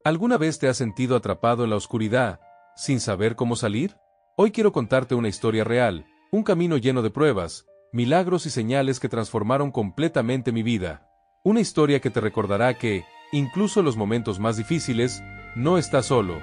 ¿Alguna vez te has sentido atrapado en la oscuridad, sin saber cómo salir? Hoy quiero contarte una historia real, un camino lleno de pruebas, milagros y señales que transformaron completamente mi vida. Una historia que te recordará que, incluso en los momentos más difíciles, no estás solo.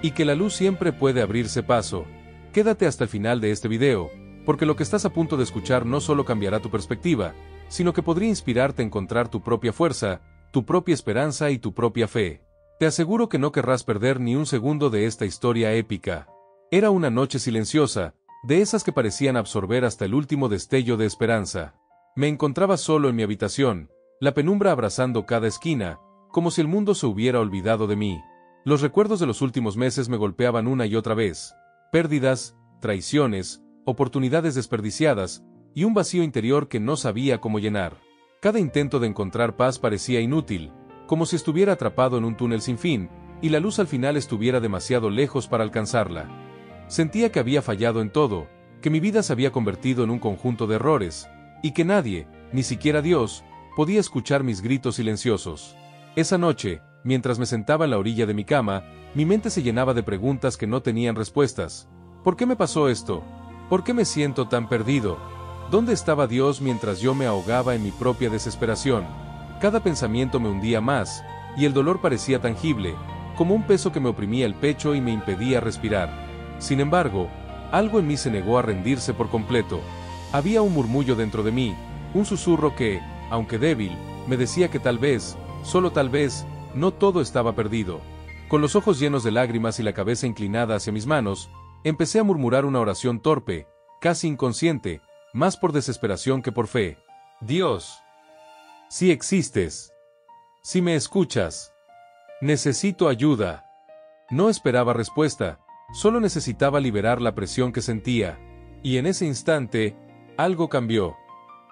Y que la luz siempre puede abrirse paso. Quédate hasta el final de este video, porque lo que estás a punto de escuchar no solo cambiará tu perspectiva, sino que podría inspirarte a encontrar tu propia fuerza, tu propia esperanza y tu propia fe. Te aseguro que no querrás perder ni un segundo de esta historia épica. Era una noche silenciosa, de esas que parecían absorber hasta el último destello de esperanza. Me encontraba solo en mi habitación, la penumbra abrazando cada esquina, como si el mundo se hubiera olvidado de mí. Los recuerdos de los últimos meses me golpeaban una y otra vez. Pérdidas, traiciones, oportunidades desperdiciadas, y un vacío interior que no sabía cómo llenar. Cada intento de encontrar paz parecía inútil, como si estuviera atrapado en un túnel sin fin, y la luz al final estuviera demasiado lejos para alcanzarla. Sentía que había fallado en todo, que mi vida se había convertido en un conjunto de errores, y que nadie, ni siquiera Dios, podía escuchar mis gritos silenciosos. Esa noche, mientras me sentaba en la orilla de mi cama, mi mente se llenaba de preguntas que no tenían respuestas. ¿Por qué me pasó esto? ¿Por qué me siento tan perdido? ¿Dónde estaba Dios mientras yo me ahogaba en mi propia desesperación? Cada pensamiento me hundía más, y el dolor parecía tangible, como un peso que me oprimía el pecho y me impedía respirar. Sin embargo, algo en mí se negó a rendirse por completo. Había un murmullo dentro de mí, un susurro que, aunque débil, me decía que tal vez, solo tal vez, no todo estaba perdido. Con los ojos llenos de lágrimas y la cabeza inclinada hacia mis manos, empecé a murmurar una oración torpe, casi inconsciente, más por desesperación que por fe. Dios, si existes, si me escuchas, necesito ayuda. No esperaba respuesta, solo necesitaba liberar la presión que sentía. Y en ese instante, algo cambió.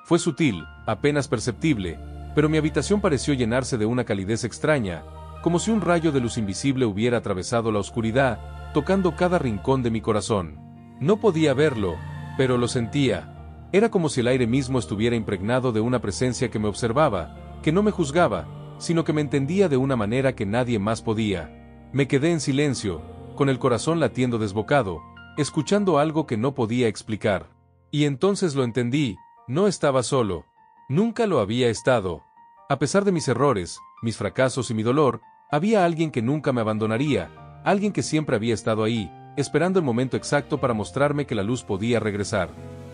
Fue sutil, apenas perceptible, pero mi habitación pareció llenarse de una calidez extraña, como si un rayo de luz invisible hubiera atravesado la oscuridad, tocando cada rincón de mi corazón. No podía verlo, pero lo sentía. Era como si el aire mismo estuviera impregnado de una presencia que me observaba, que no me juzgaba, sino que me entendía de una manera que nadie más podía. Me quedé en silencio, con el corazón latiendo desbocado, escuchando algo que no podía explicar. Y entonces lo entendí, no estaba solo. Nunca lo había estado. A pesar de mis errores, mis fracasos y mi dolor, había alguien que nunca me abandonaría, alguien que siempre había estado ahí, esperando el momento exacto para mostrarme que la luz podía regresar.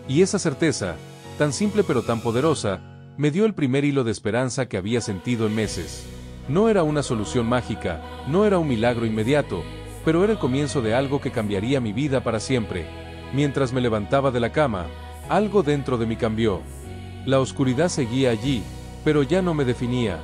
Y esa certeza, tan simple pero tan poderosa, me dio el primer hilo de esperanza que había sentido en meses. No era una solución mágica, no era un milagro inmediato, pero era el comienzo de algo que cambiaría mi vida para siempre. Mientras me levantaba de la cama, algo dentro de mí cambió. La oscuridad seguía allí, pero ya no me definía.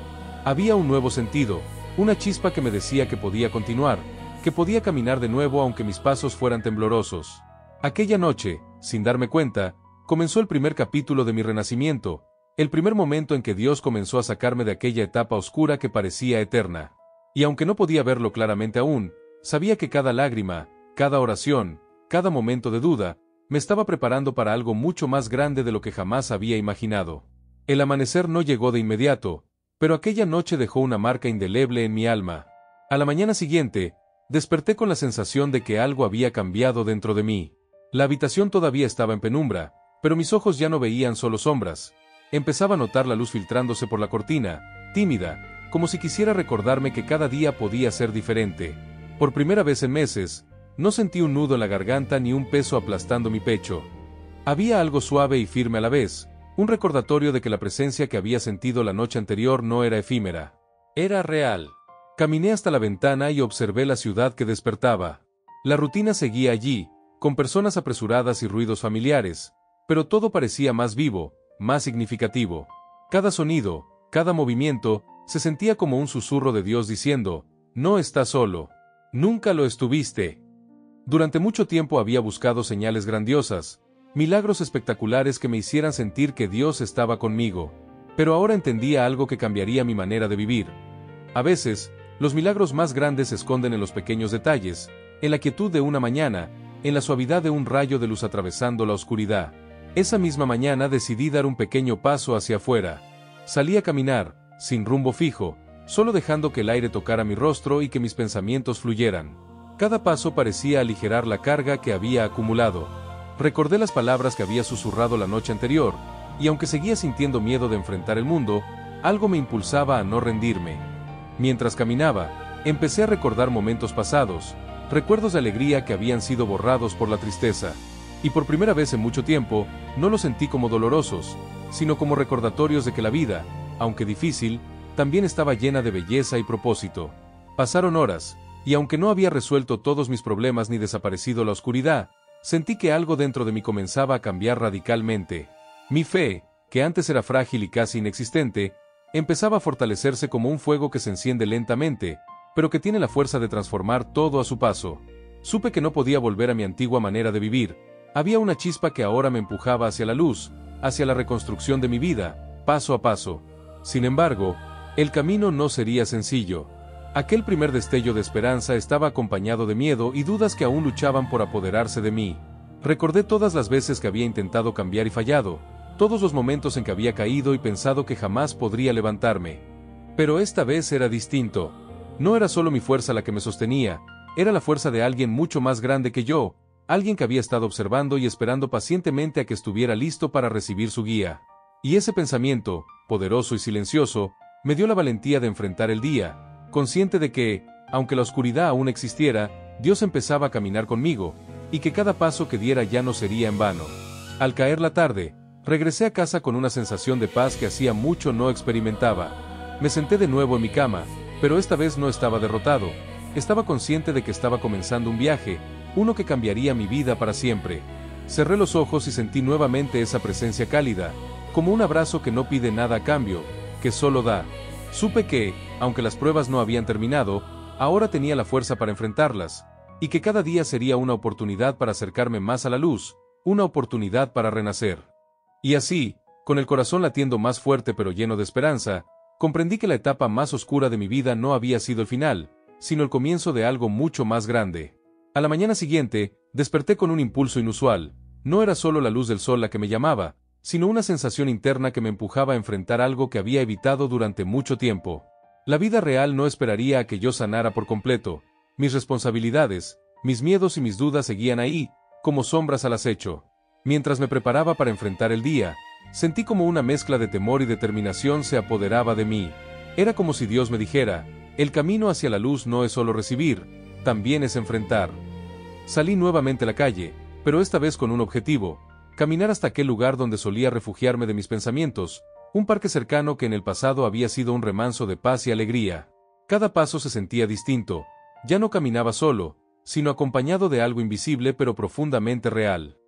Había un nuevo sentido, una chispa que me decía que podía continuar, que podía caminar de nuevo aunque mis pasos fueran temblorosos. Aquella noche, sin darme cuenta, comenzó el primer capítulo de mi renacimiento, el primer momento en que Dios comenzó a sacarme de aquella etapa oscura que parecía eterna. Y aunque no podía verlo claramente aún, sabía que cada lágrima, cada oración, cada momento de duda, me estaba preparando para algo mucho más grande de lo que jamás había imaginado. El amanecer no llegó de inmediato, pero aquella noche dejó una marca indeleble en mi alma. A la mañana siguiente, desperté con la sensación de que algo había cambiado dentro de mí. La habitación todavía estaba en penumbra, pero mis ojos ya no veían solo sombras. Empezaba a notar la luz filtrándose por la cortina, tímida, como si quisiera recordarme que cada día podía ser diferente. Por primera vez en meses, no sentí un nudo en la garganta ni un peso aplastando mi pecho. Había algo suave y firme a la vez, un recordatorio de que la presencia que había sentido la noche anterior no era efímera. Era real. Caminé hasta la ventana y observé la ciudad que despertaba. La rutina seguía allí, con personas apresuradas y ruidos familiares, pero todo parecía más vivo, más significativo. Cada sonido, cada movimiento, se sentía como un susurro de Dios diciendo, no estás solo. Nunca lo estuviste. Durante mucho tiempo había buscado señales grandiosas, milagros espectaculares que me hicieran sentir que Dios estaba conmigo, pero ahora entendía algo que cambiaría mi manera de vivir. A veces, los milagros más grandes se esconden en los pequeños detalles, en la quietud de una mañana, en la suavidad de un rayo de luz atravesando la oscuridad. Esa misma mañana decidí dar un pequeño paso hacia afuera. Salí a caminar, sin rumbo fijo, solo dejando que el aire tocara mi rostro y que mis pensamientos fluyeran. Cada paso parecía aligerar la carga que había acumulado. Recordé las palabras que había susurrado la noche anterior, y aunque seguía sintiendo miedo de enfrentar el mundo, algo me impulsaba a no rendirme. Mientras caminaba, empecé a recordar momentos pasados, recuerdos de alegría que habían sido borrados por la tristeza. Y por primera vez en mucho tiempo, no los sentí como dolorosos, sino como recordatorios de que la vida, aunque difícil, también estaba llena de belleza y propósito. Pasaron horas, y aunque no había resuelto todos mis problemas ni desaparecido la oscuridad, sentí que algo dentro de mí comenzaba a cambiar radicalmente. Mi fe, que antes era frágil y casi inexistente, empezaba a fortalecerse como un fuego que se enciende lentamente, pero que tiene la fuerza de transformar todo a su paso. Supe que no podía volver a mi antigua manera de vivir. Había una chispa que ahora me empujaba hacia la luz, hacia la reconstrucción de mi vida, paso a paso. Sin embargo, el camino no sería sencillo. Aquel primer destello de esperanza estaba acompañado de miedo y dudas que aún luchaban por apoderarse de mí. Recordé todas las veces que había intentado cambiar y fallado, todos los momentos en que había caído y pensado que jamás podría levantarme. Pero esta vez era distinto. No era solo mi fuerza la que me sostenía, era la fuerza de alguien mucho más grande que yo, alguien que había estado observando y esperando pacientemente a que estuviera listo para recibir su guía. Y ese pensamiento, poderoso y silencioso, me dio la valentía de enfrentar el día, consciente de que, aunque la oscuridad aún existiera, Dios empezaba a caminar conmigo, y que cada paso que diera ya no sería en vano. Al caer la tarde, regresé a casa con una sensación de paz que hacía mucho no experimentaba. Me senté de nuevo en mi cama, pero esta vez no estaba derrotado. Estaba consciente de que estaba comenzando un viaje, uno que cambiaría mi vida para siempre. Cerré los ojos y sentí nuevamente esa presencia cálida, como un abrazo que no pide nada a cambio, que solo da. Supe que, aunque las pruebas no habían terminado, ahora tenía la fuerza para enfrentarlas, y que cada día sería una oportunidad para acercarme más a la luz, una oportunidad para renacer. Y así, con el corazón latiendo más fuerte pero lleno de esperanza, comprendí que la etapa más oscura de mi vida no había sido el final, sino el comienzo de algo mucho más grande. A la mañana siguiente, desperté con un impulso inusual. No era solo la luz del sol la que me llamaba, sino una sensación interna que me empujaba a enfrentar algo que había evitado durante mucho tiempo. La vida real no esperaría a que yo sanara por completo. Mis responsabilidades, mis miedos y mis dudas seguían ahí, como sombras al acecho. Mientras me preparaba para enfrentar el día, sentí como una mezcla de temor y determinación se apoderaba de mí. Era como si Dios me dijera, el camino hacia la luz no es solo recibir, también es enfrentar. Salí nuevamente a la calle, pero esta vez con un objetivo: caminar hasta aquel lugar donde solía refugiarme de mis pensamientos, un parque cercano que en el pasado había sido un remanso de paz y alegría. Cada paso se sentía distinto, ya no caminaba solo, sino acompañado de algo invisible pero profundamente real.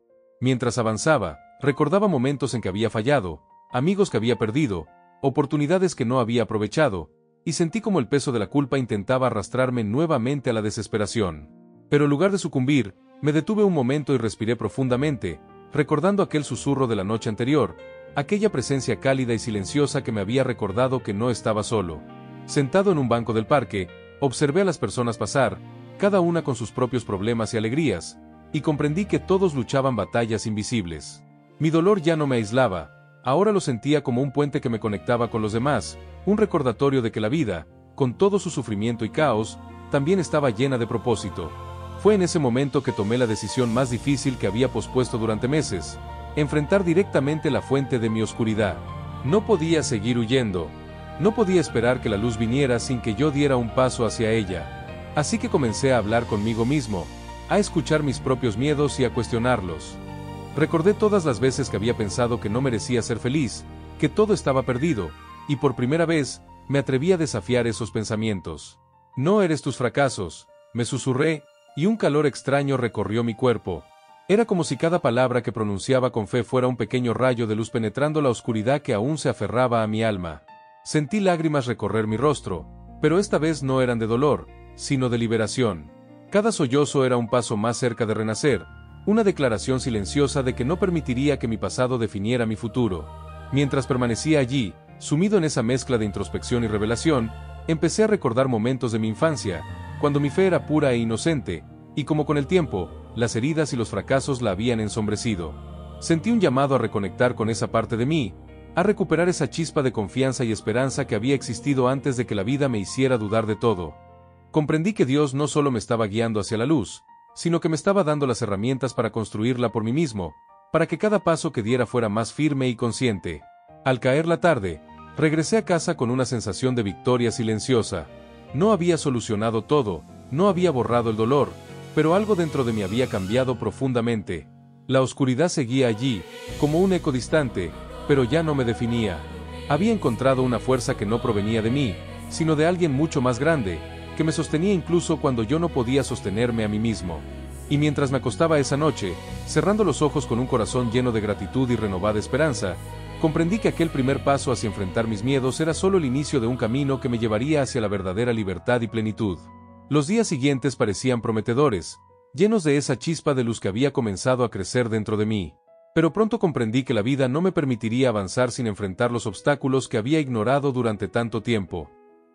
Mientras avanzaba, recordaba momentos en que había fallado, amigos que había perdido, oportunidades que no había aprovechado, y sentí como el peso de la culpa intentaba arrastrarme nuevamente a la desesperación. Pero en lugar de sucumbir, me detuve un momento y respiré profundamente, recordando aquel susurro de la noche anterior, aquella presencia cálida y silenciosa que me había recordado que no estaba solo. Sentado en un banco del parque, observé a las personas pasar, cada una con sus propios problemas y alegrías, y comprendí que todos luchaban batallas invisibles. Mi dolor ya no me aislaba, ahora lo sentía como un puente que me conectaba con los demás, un recordatorio de que la vida, con todo su sufrimiento y caos, también estaba llena de propósito. Fue en ese momento que tomé la decisión más difícil que había pospuesto durante meses: enfrentar directamente la fuente de mi oscuridad. No podía seguir huyendo. No podía esperar que la luz viniera sin que yo diera un paso hacia ella. Así que comencé a hablar conmigo mismo, a escuchar mis propios miedos y a cuestionarlos. Recordé todas las veces que había pensado que no merecía ser feliz, que todo estaba perdido, y por primera vez, me atreví a desafiar esos pensamientos. No eres tus fracasos, me susurré, y un calor extraño recorrió mi cuerpo. Era como si cada palabra que pronunciaba con fe fuera un pequeño rayo de luz penetrando la oscuridad que aún se aferraba a mi alma. Sentí lágrimas recorrer mi rostro, pero esta vez no eran de dolor, sino de liberación. Cada sollozo era un paso más cerca de renacer, una declaración silenciosa de que no permitiría que mi pasado definiera mi futuro. Mientras permanecía allí, sumido en esa mezcla de introspección y revelación, empecé a recordar momentos de mi infancia, cuando mi fe era pura e inocente, y como con el tiempo, las heridas y los fracasos la habían ensombrecido. Sentí un llamado a reconectar con esa parte de mí, a recuperar esa chispa de confianza y esperanza que había existido antes de que la vida me hiciera dudar de todo. Comprendí que Dios no solo me estaba guiando hacia la luz, sino que me estaba dando las herramientas para construirla por mí mismo, para que cada paso que diera fuera más firme y consciente. Al caer la tarde, regresé a casa con una sensación de victoria silenciosa. No había solucionado todo, no había borrado el dolor, pero algo dentro de mí había cambiado profundamente. La oscuridad seguía allí, como un eco distante, pero ya no me definía. Había encontrado una fuerza que no provenía de mí, sino de alguien mucho más grande, que me sostenía incluso cuando yo no podía sostenerme a mí mismo. Y mientras me acostaba esa noche, cerrando los ojos con un corazón lleno de gratitud y renovada esperanza, comprendí que aquel primer paso hacia enfrentar mis miedos era solo el inicio de un camino que me llevaría hacia la verdadera libertad y plenitud. Los días siguientes parecían prometedores, llenos de esa chispa de luz que había comenzado a crecer dentro de mí. Pero pronto comprendí que la vida no me permitiría avanzar sin enfrentar los obstáculos que había ignorado durante tanto tiempo.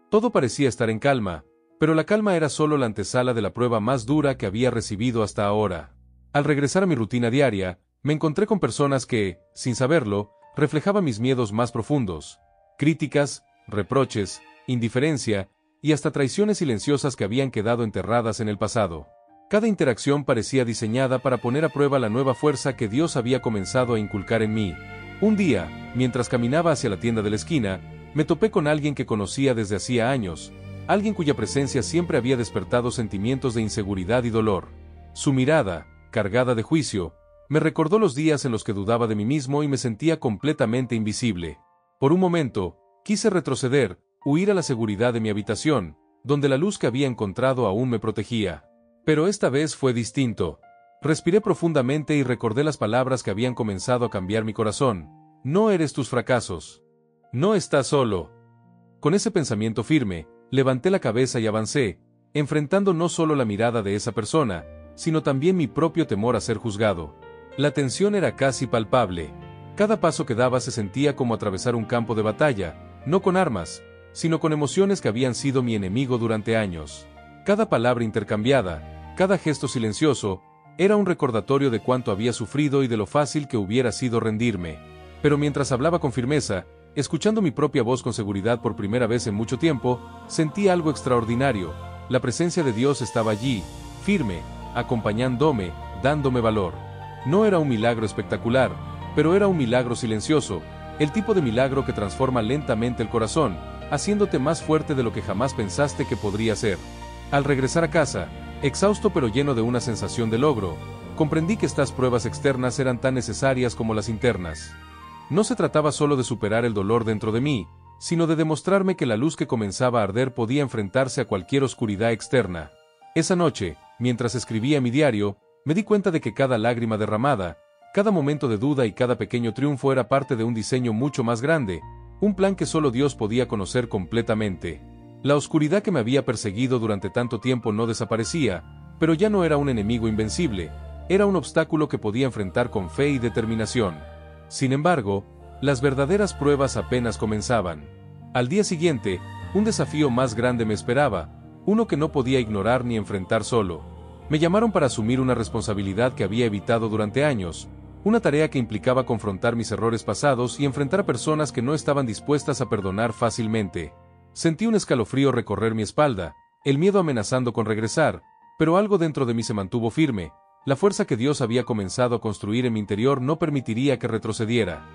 Todo parecía estar en calma, pero la calma era solo la antesala de la prueba más dura que había recibido hasta ahora. Al regresar a mi rutina diaria, me encontré con personas que, sin saberlo, reflejaban mis miedos más profundos. Críticas, reproches, indiferencia, y hasta traiciones silenciosas que habían quedado enterradas en el pasado. Cada interacción parecía diseñada para poner a prueba la nueva fuerza que Dios había comenzado a inculcar en mí. Un día, mientras caminaba hacia la tienda de la esquina, me topé con alguien que conocía desde hacía años, alguien cuya presencia siempre había despertado sentimientos de inseguridad y dolor. Su mirada, cargada de juicio, me recordó los días en los que dudaba de mí mismo y me sentía completamente invisible. Por un momento, quise retroceder, huir a la seguridad de mi habitación, donde la luz que había encontrado aún me protegía. Pero esta vez fue distinto. Respiré profundamente y recordé las palabras que habían comenzado a cambiar mi corazón. No eres tus fracasos. No estás solo. Con ese pensamiento firme, levanté la cabeza y avancé, enfrentando no solo la mirada de esa persona, sino también mi propio temor a ser juzgado. La tensión era casi palpable. Cada paso que daba se sentía como atravesar un campo de batalla, no con armas, sino con emociones que habían sido mi enemigo durante años. Cada palabra intercambiada, cada gesto silencioso, era un recordatorio de cuánto había sufrido y de lo fácil que hubiera sido rendirme. Pero mientras hablaba con firmeza, escuchando mi propia voz con seguridad por primera vez en mucho tiempo, sentí algo extraordinario. La presencia de Dios estaba allí, firme, acompañándome, dándome valor. No era un milagro espectacular, pero era un milagro silencioso, el tipo de milagro que transforma lentamente el corazón, haciéndote más fuerte de lo que jamás pensaste que podría ser. Al regresar a casa, exhausto pero lleno de una sensación de logro, comprendí que estas pruebas externas eran tan necesarias como las internas. No se trataba solo de superar el dolor dentro de mí, sino de demostrarme que la luz que comenzaba a arder podía enfrentarse a cualquier oscuridad externa. Esa noche, mientras escribía mi diario, me di cuenta de que cada lágrima derramada, cada momento de duda y cada pequeño triunfo era parte de un diseño mucho más grande, un plan que solo Dios podía conocer completamente. La oscuridad que me había perseguido durante tanto tiempo no desaparecía, pero ya no era un enemigo invencible, era un obstáculo que podía enfrentar con fe y determinación. Sin embargo, las verdaderas pruebas apenas comenzaban. Al día siguiente, un desafío más grande me esperaba, uno que no podía ignorar ni enfrentar solo. Me llamaron para asumir una responsabilidad que había evitado durante años, una tarea que implicaba confrontar mis errores pasados y enfrentar a personas que no estaban dispuestas a perdonar fácilmente. Sentí un escalofrío recorrer mi espalda, el miedo amenazando con regresar, pero algo dentro de mí se mantuvo firme. La fuerza que Dios había comenzado a construir en mi interior no permitiría que retrocediera.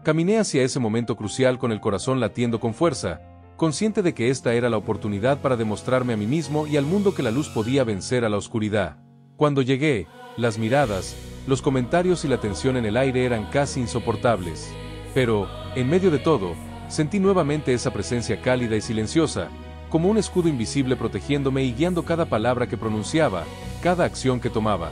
Caminé hacia ese momento crucial con el corazón latiendo con fuerza, consciente de que esta era la oportunidad para demostrarme a mí mismo y al mundo que la luz podía vencer a la oscuridad. Cuando llegué, las miradas, los comentarios y la tensión en el aire eran casi insoportables. Pero, en medio de todo, sentí nuevamente esa presencia cálida y silenciosa, como un escudo invisible protegiéndome y guiando cada palabra que pronunciaba, cada acción que tomaba.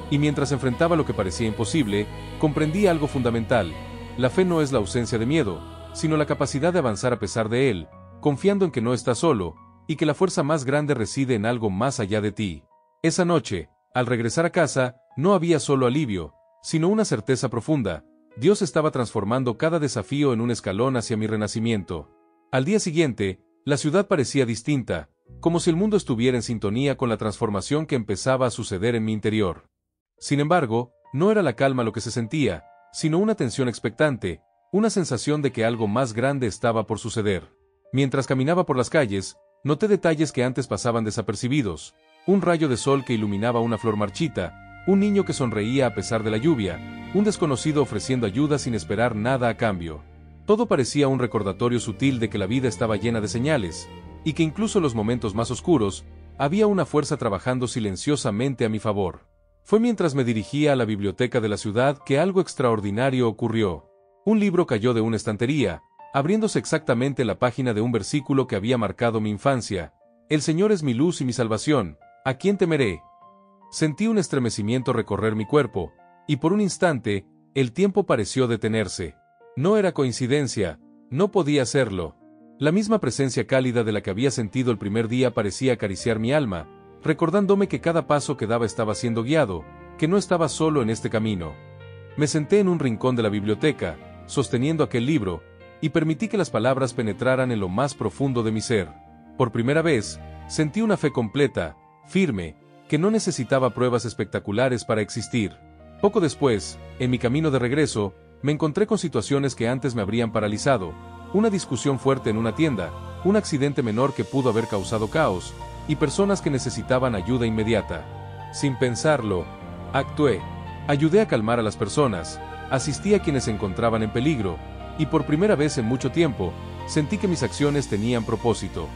Y mientras enfrentaba lo que parecía imposible, comprendí algo fundamental. La fe no es la ausencia de miedo, sino la capacidad de avanzar a pesar de él, confiando en que no estás solo, y que la fuerza más grande reside en algo más allá de ti. Esa noche, al regresar a casa, no había solo alivio, sino una certeza profunda. Dios estaba transformando cada desafío en un escalón hacia mi renacimiento. Al día siguiente, la ciudad parecía distinta, como si el mundo estuviera en sintonía con la transformación que empezaba a suceder en mi interior. Sin embargo, no era la calma lo que se sentía, sino una tensión expectante, una sensación de que algo más grande estaba por suceder. Mientras caminaba por las calles, noté detalles que antes pasaban desapercibidos: un rayo de sol que iluminaba una flor marchita, un niño que sonreía a pesar de la lluvia, un desconocido ofreciendo ayuda sin esperar nada a cambio. Todo parecía un recordatorio sutil de que la vida estaba llena de señales, y que incluso en los momentos más oscuros, había una fuerza trabajando silenciosamente a mi favor. Fue mientras me dirigía a la biblioteca de la ciudad que algo extraordinario ocurrió. Un libro cayó de una estantería, abriéndose exactamente la página de un versículo que había marcado mi infancia: «El Señor es mi luz y mi salvación, ¿a quién temeré?». Sentí un estremecimiento recorrer mi cuerpo, y por un instante, el tiempo pareció detenerse. No era coincidencia, no podía serlo. La misma presencia cálida de la que había sentido el primer día parecía acariciar mi alma, recordándome que cada paso que daba estaba siendo guiado, que no estaba solo en este camino. Me senté en un rincón de la biblioteca, sosteniendo aquel libro, y permití que las palabras penetraran en lo más profundo de mi ser. Por primera vez, sentí una fe completa, firme, que no necesitaba pruebas espectaculares para existir. Poco después, en mi camino de regreso, me encontré con situaciones que antes me habrían paralizado: una discusión fuerte en una tienda, un accidente menor que pudo haber causado caos, y personas que necesitaban ayuda inmediata. Sin pensarlo, actué. Ayudé a calmar a las personas, asistí a quienes se encontraban en peligro, y por primera vez en mucho tiempo, sentí que mis acciones tenían propósito.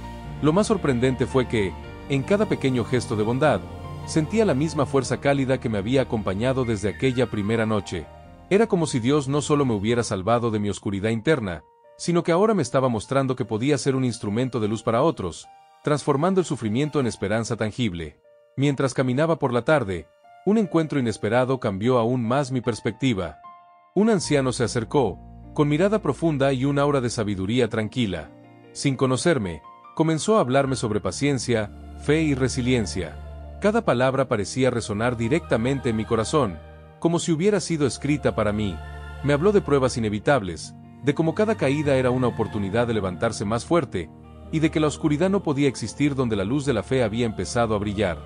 Lo más sorprendente fue que, en cada pequeño gesto de bondad, sentía la misma fuerza cálida que me había acompañado desde aquella primera noche. Era como si Dios no solo me hubiera salvado de mi oscuridad interna, sino que ahora me estaba mostrando que podía ser un instrumento de luz para otros, transformando el sufrimiento en esperanza tangible. Mientras caminaba por la tarde, un encuentro inesperado cambió aún más mi perspectiva. Un anciano se acercó, con mirada profunda y un aura de sabiduría tranquila. Sin conocerme, comenzó a hablarme sobre paciencia, fe y resiliencia. Cada palabra parecía resonar directamente en mi corazón, como si hubiera sido escrita para mí. Me habló de pruebas inevitables, de cómo cada caída era una oportunidad de levantarse más fuerte, y de que la oscuridad no podía existir donde la luz de la fe había empezado a brillar.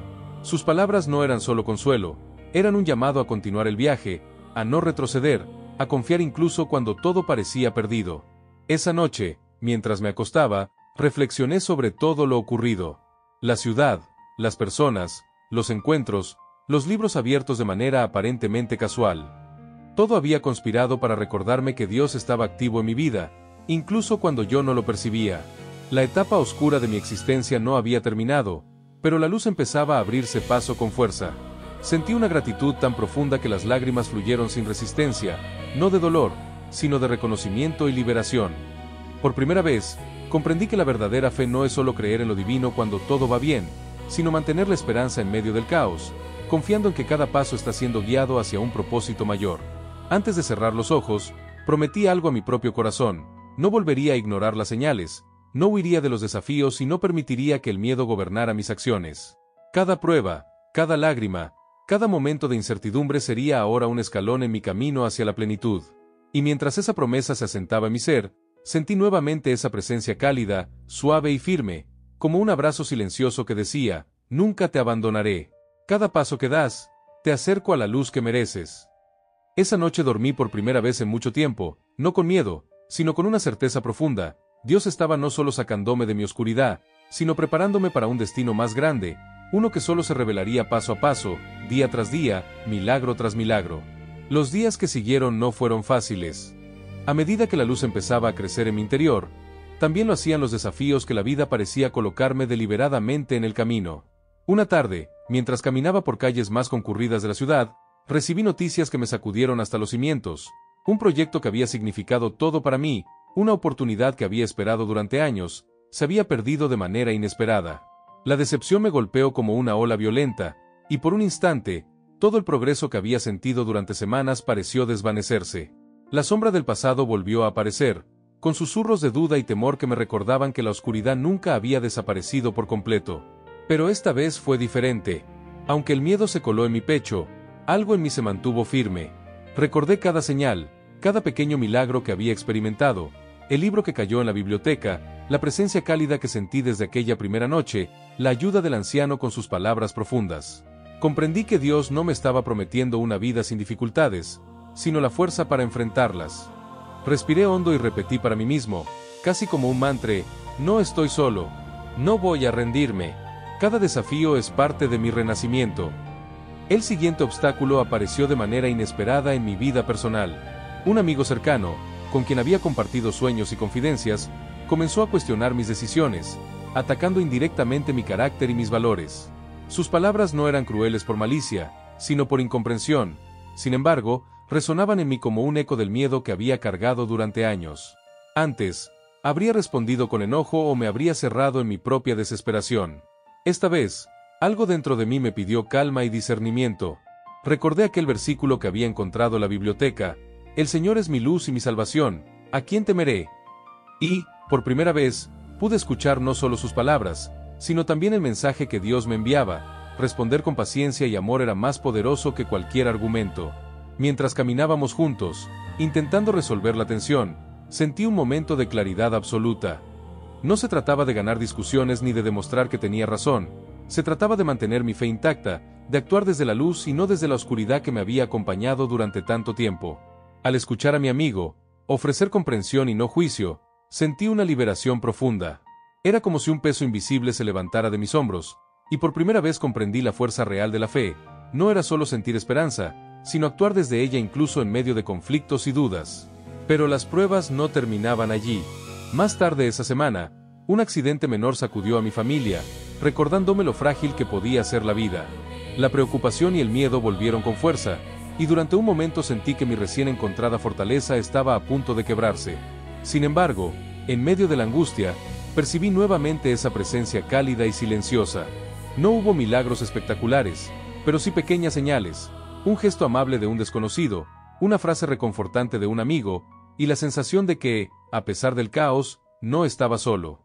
Sus palabras no eran solo consuelo, eran un llamado a continuar el viaje, a no retroceder, a confiar incluso cuando todo parecía perdido. Esa noche, mientras me acostaba, reflexioné sobre todo lo ocurrido. La ciudad, las personas, los encuentros, los libros abiertos de manera aparentemente casual. Todo había conspirado para recordarme que Dios estaba activo en mi vida, incluso cuando yo no lo percibía. La etapa oscura de mi existencia no había terminado, pero la luz empezaba a abrirse paso con fuerza. Sentí una gratitud tan profunda que las lágrimas fluyeron sin resistencia, no de dolor, sino de reconocimiento y liberación. Por primera vez, comprendí que la verdadera fe no es solo creer en lo divino cuando todo va bien, sino mantener la esperanza en medio del caos, confiando en que cada paso está siendo guiado hacia un propósito mayor. Antes de cerrar los ojos, prometí algo a mi propio corazón: no volvería a ignorar las señales, no huiría de los desafíos y no permitiría que el miedo gobernara mis acciones. Cada prueba, cada lágrima, cada momento de incertidumbre sería ahora un escalón en mi camino hacia la plenitud. Y mientras esa promesa se asentaba en mi ser, sentí nuevamente esa presencia cálida, suave y firme, como un abrazo silencioso que decía: nunca te abandonaré. Cada paso que das, te acerco a la luz que mereces. Esa noche dormí por primera vez en mucho tiempo, no con miedo, sino con una certeza profunda: Dios estaba no solo sacándome de mi oscuridad, sino preparándome para un destino más grande, uno que solo se revelaría paso a paso, día tras día, milagro tras milagro. Los días que siguieron no fueron fáciles. A medida que la luz empezaba a crecer en mi interior, también lo hacían los desafíos que la vida parecía colocarme deliberadamente en el camino. Una tarde, mientras caminaba por calles más concurridas de la ciudad, recibí noticias que me sacudieron hasta los cimientos. Un proyecto que había significado todo para mí, una oportunidad que había esperado durante años, se había perdido de manera inesperada. La decepción me golpeó como una ola violenta, y por un instante, todo el progreso que había sentido durante semanas pareció desvanecerse. La sombra del pasado volvió a aparecer, con susurros de duda y temor que me recordaban que la oscuridad nunca había desaparecido por completo. Pero esta vez fue diferente. Aunque el miedo se coló en mi pecho, algo en mí se mantuvo firme. Recordé cada señal, cada pequeño milagro que había experimentado, el libro que cayó en la biblioteca, la presencia cálida que sentí desde aquella primera noche, la ayuda del anciano con sus palabras profundas. Comprendí que Dios no me estaba prometiendo una vida sin dificultades, sino la fuerza para enfrentarlas. Respiré hondo y repetí para mí mismo, casi como un mantra: no estoy solo. No voy a rendirme. Cada desafío es parte de mi renacimiento. El siguiente obstáculo apareció de manera inesperada en mi vida personal. Un amigo cercano, con quien había compartido sueños y confidencias, comenzó a cuestionar mis decisiones, atacando indirectamente mi carácter y mis valores. Sus palabras no eran crueles por malicia, sino por incomprensión. Sin embargo, resonaban en mí como un eco del miedo que había cargado durante años. Antes, habría respondido con enojo o me habría cerrado en mi propia desesperación. Esta vez, algo dentro de mí me pidió calma y discernimiento. Recordé aquel versículo que había encontrado en la biblioteca: el Señor es mi luz y mi salvación, ¿a quién temeré? Y, por primera vez, pude escuchar no solo sus palabras, sino también el mensaje que Dios me enviaba. Responder con paciencia y amor era más poderoso que cualquier argumento. Mientras caminábamos juntos, intentando resolver la tensión, sentí un momento de claridad absoluta. No se trataba de ganar discusiones ni de demostrar que tenía razón. Se trataba de mantener mi fe intacta, de actuar desde la luz y no desde la oscuridad que me había acompañado durante tanto tiempo. Al escuchar a mi amigo ofrecer comprensión y no juicio, sentí una liberación profunda. Era como si un peso invisible se levantara de mis hombros, y por primera vez comprendí la fuerza real de la fe. No era solo sentir esperanza, sino actuar desde ella incluso en medio de conflictos y dudas. Pero las pruebas no terminaban allí. Más tarde esa semana, un accidente menor sacudió a mi familia, recordándome lo frágil que podía ser la vida. La preocupación y el miedo volvieron con fuerza, y durante un momento sentí que mi recién encontrada fortaleza estaba a punto de quebrarse. Sin embargo, en medio de la angustia, percibí nuevamente esa presencia cálida y silenciosa. No hubo milagros espectaculares, pero sí pequeñas señales: un gesto amable de un desconocido, una frase reconfortante de un amigo, y la sensación de que, a pesar del caos, no estaba solo.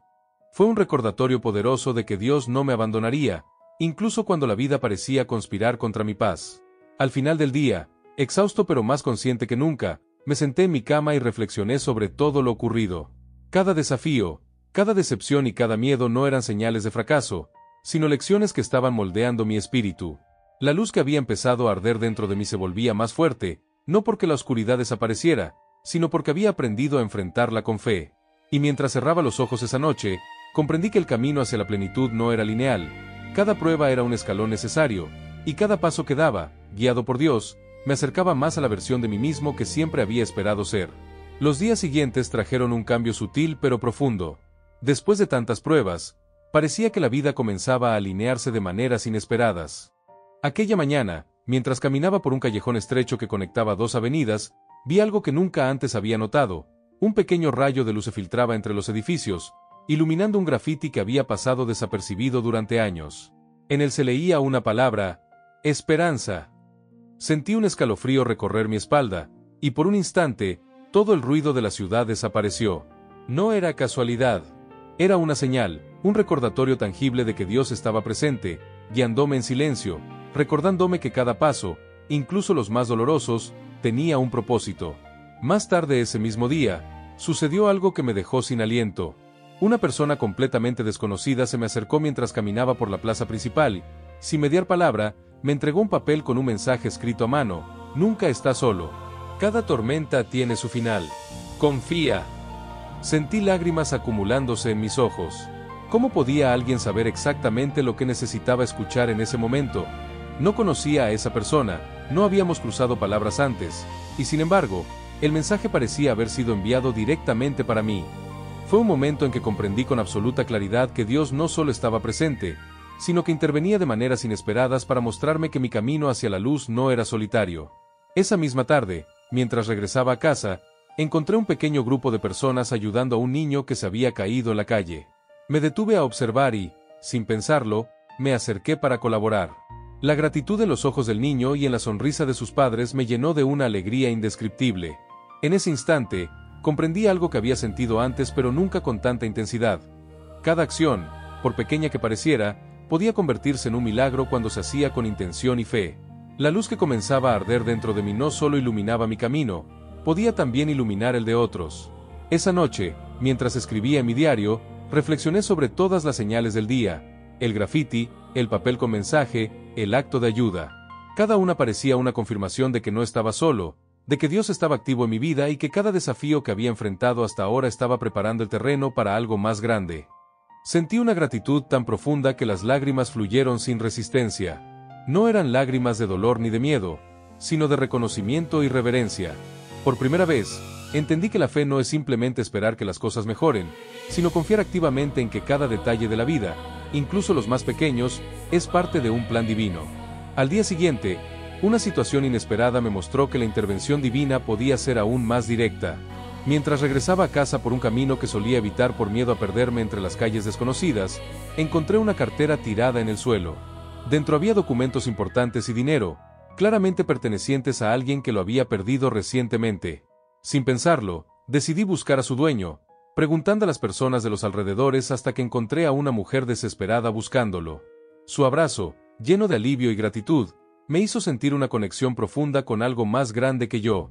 Fue un recordatorio poderoso de que Dios no me abandonaría, incluso cuando la vida parecía conspirar contra mi paz. Al final del día, exhausto pero más consciente que nunca, me senté en mi cama y reflexioné sobre todo lo ocurrido. Cada desafío, cada decepción y cada miedo no eran señales de fracaso, sino lecciones que estaban moldeando mi espíritu. La luz que había empezado a arder dentro de mí se volvía más fuerte, no porque la oscuridad desapareciera, sino porque había aprendido a enfrentarla con fe. Y mientras cerraba los ojos esa noche, comprendí que el camino hacia la plenitud no era lineal. Cada prueba era un escalón necesario, y cada paso que daba, guiado por Dios, me acercaba más a la versión de mí mismo que siempre había esperado ser. Los días siguientes trajeron un cambio sutil pero profundo. Después de tantas pruebas, parecía que la vida comenzaba a alinearse de maneras inesperadas. Aquella mañana, mientras caminaba por un callejón estrecho que conectaba dos avenidas, vi algo que nunca antes había notado. Un pequeño rayo de luz se filtraba entre los edificios, iluminando un grafiti que había pasado desapercibido durante años. En él se leía una palabra: esperanza. Sentí un escalofrío recorrer mi espalda, y por un instante, todo el ruido de la ciudad desapareció. No era casualidad. Era una señal, un recordatorio tangible de que Dios estaba presente, guiándome en silencio, recordándome que cada paso, incluso los más dolorosos, tenía un propósito. Más tarde ese mismo día, sucedió algo que me dejó sin aliento. Una persona completamente desconocida se me acercó mientras caminaba por la plaza principal y, sin mediar palabra, me entregó un papel con un mensaje escrito a mano: nunca estás solo. Cada tormenta tiene su final. Confía. Sentí lágrimas acumulándose en mis ojos. ¿Cómo podía alguien saber exactamente lo que necesitaba escuchar en ese momento? No conocía a esa persona, no habíamos cruzado palabras antes, y sin embargo, el mensaje parecía haber sido enviado directamente para mí. Fue un momento en que comprendí con absoluta claridad que Dios no solo estaba presente, sino que intervenía de maneras inesperadas para mostrarme que mi camino hacia la luz no era solitario. Esa misma tarde, mientras regresaba a casa, encontré un pequeño grupo de personas ayudando a un niño que se había caído en la calle. Me detuve a observar y, sin pensarlo, me acerqué para colaborar. La gratitud en los ojos del niño y en la sonrisa de sus padres me llenó de una alegría indescriptible. En ese instante, comprendí algo que había sentido antes pero nunca con tanta intensidad. Cada acción, por pequeña que pareciera, podía convertirse en un milagro cuando se hacía con intención y fe. La luz que comenzaba a arder dentro de mí no solo iluminaba mi camino, podía también iluminar el de otros. Esa noche, mientras escribía en mi diario, reflexioné sobre todas las señales del día: el grafiti, el papel con mensaje, el acto de ayuda. Cada una parecía una confirmación de que no estaba solo, de que Dios estaba activo en mi vida y que cada desafío que había enfrentado hasta ahora estaba preparando el terreno para algo más grande. Sentí una gratitud tan profunda que las lágrimas fluyeron sin resistencia. No eran lágrimas de dolor ni de miedo, sino de reconocimiento y reverencia. Por primera vez, entendí que la fe no es simplemente esperar que las cosas mejoren, sino confiar activamente en que cada detalle de la vida, incluso los más pequeños, es parte de un plan divino. Al día siguiente, una situación inesperada me mostró que la intervención divina podía ser aún más directa. Mientras regresaba a casa por un camino que solía evitar por miedo a perderme entre las calles desconocidas, encontré una cartera tirada en el suelo. Dentro había documentos importantes y dinero, claramente pertenecientes a alguien que lo había perdido recientemente. Sin pensarlo, decidí buscar a su dueño, preguntando a las personas de los alrededores hasta que encontré a una mujer desesperada buscándolo. Su abrazo, lleno de alivio y gratitud, me hizo sentir una conexión profunda con algo más grande que yo.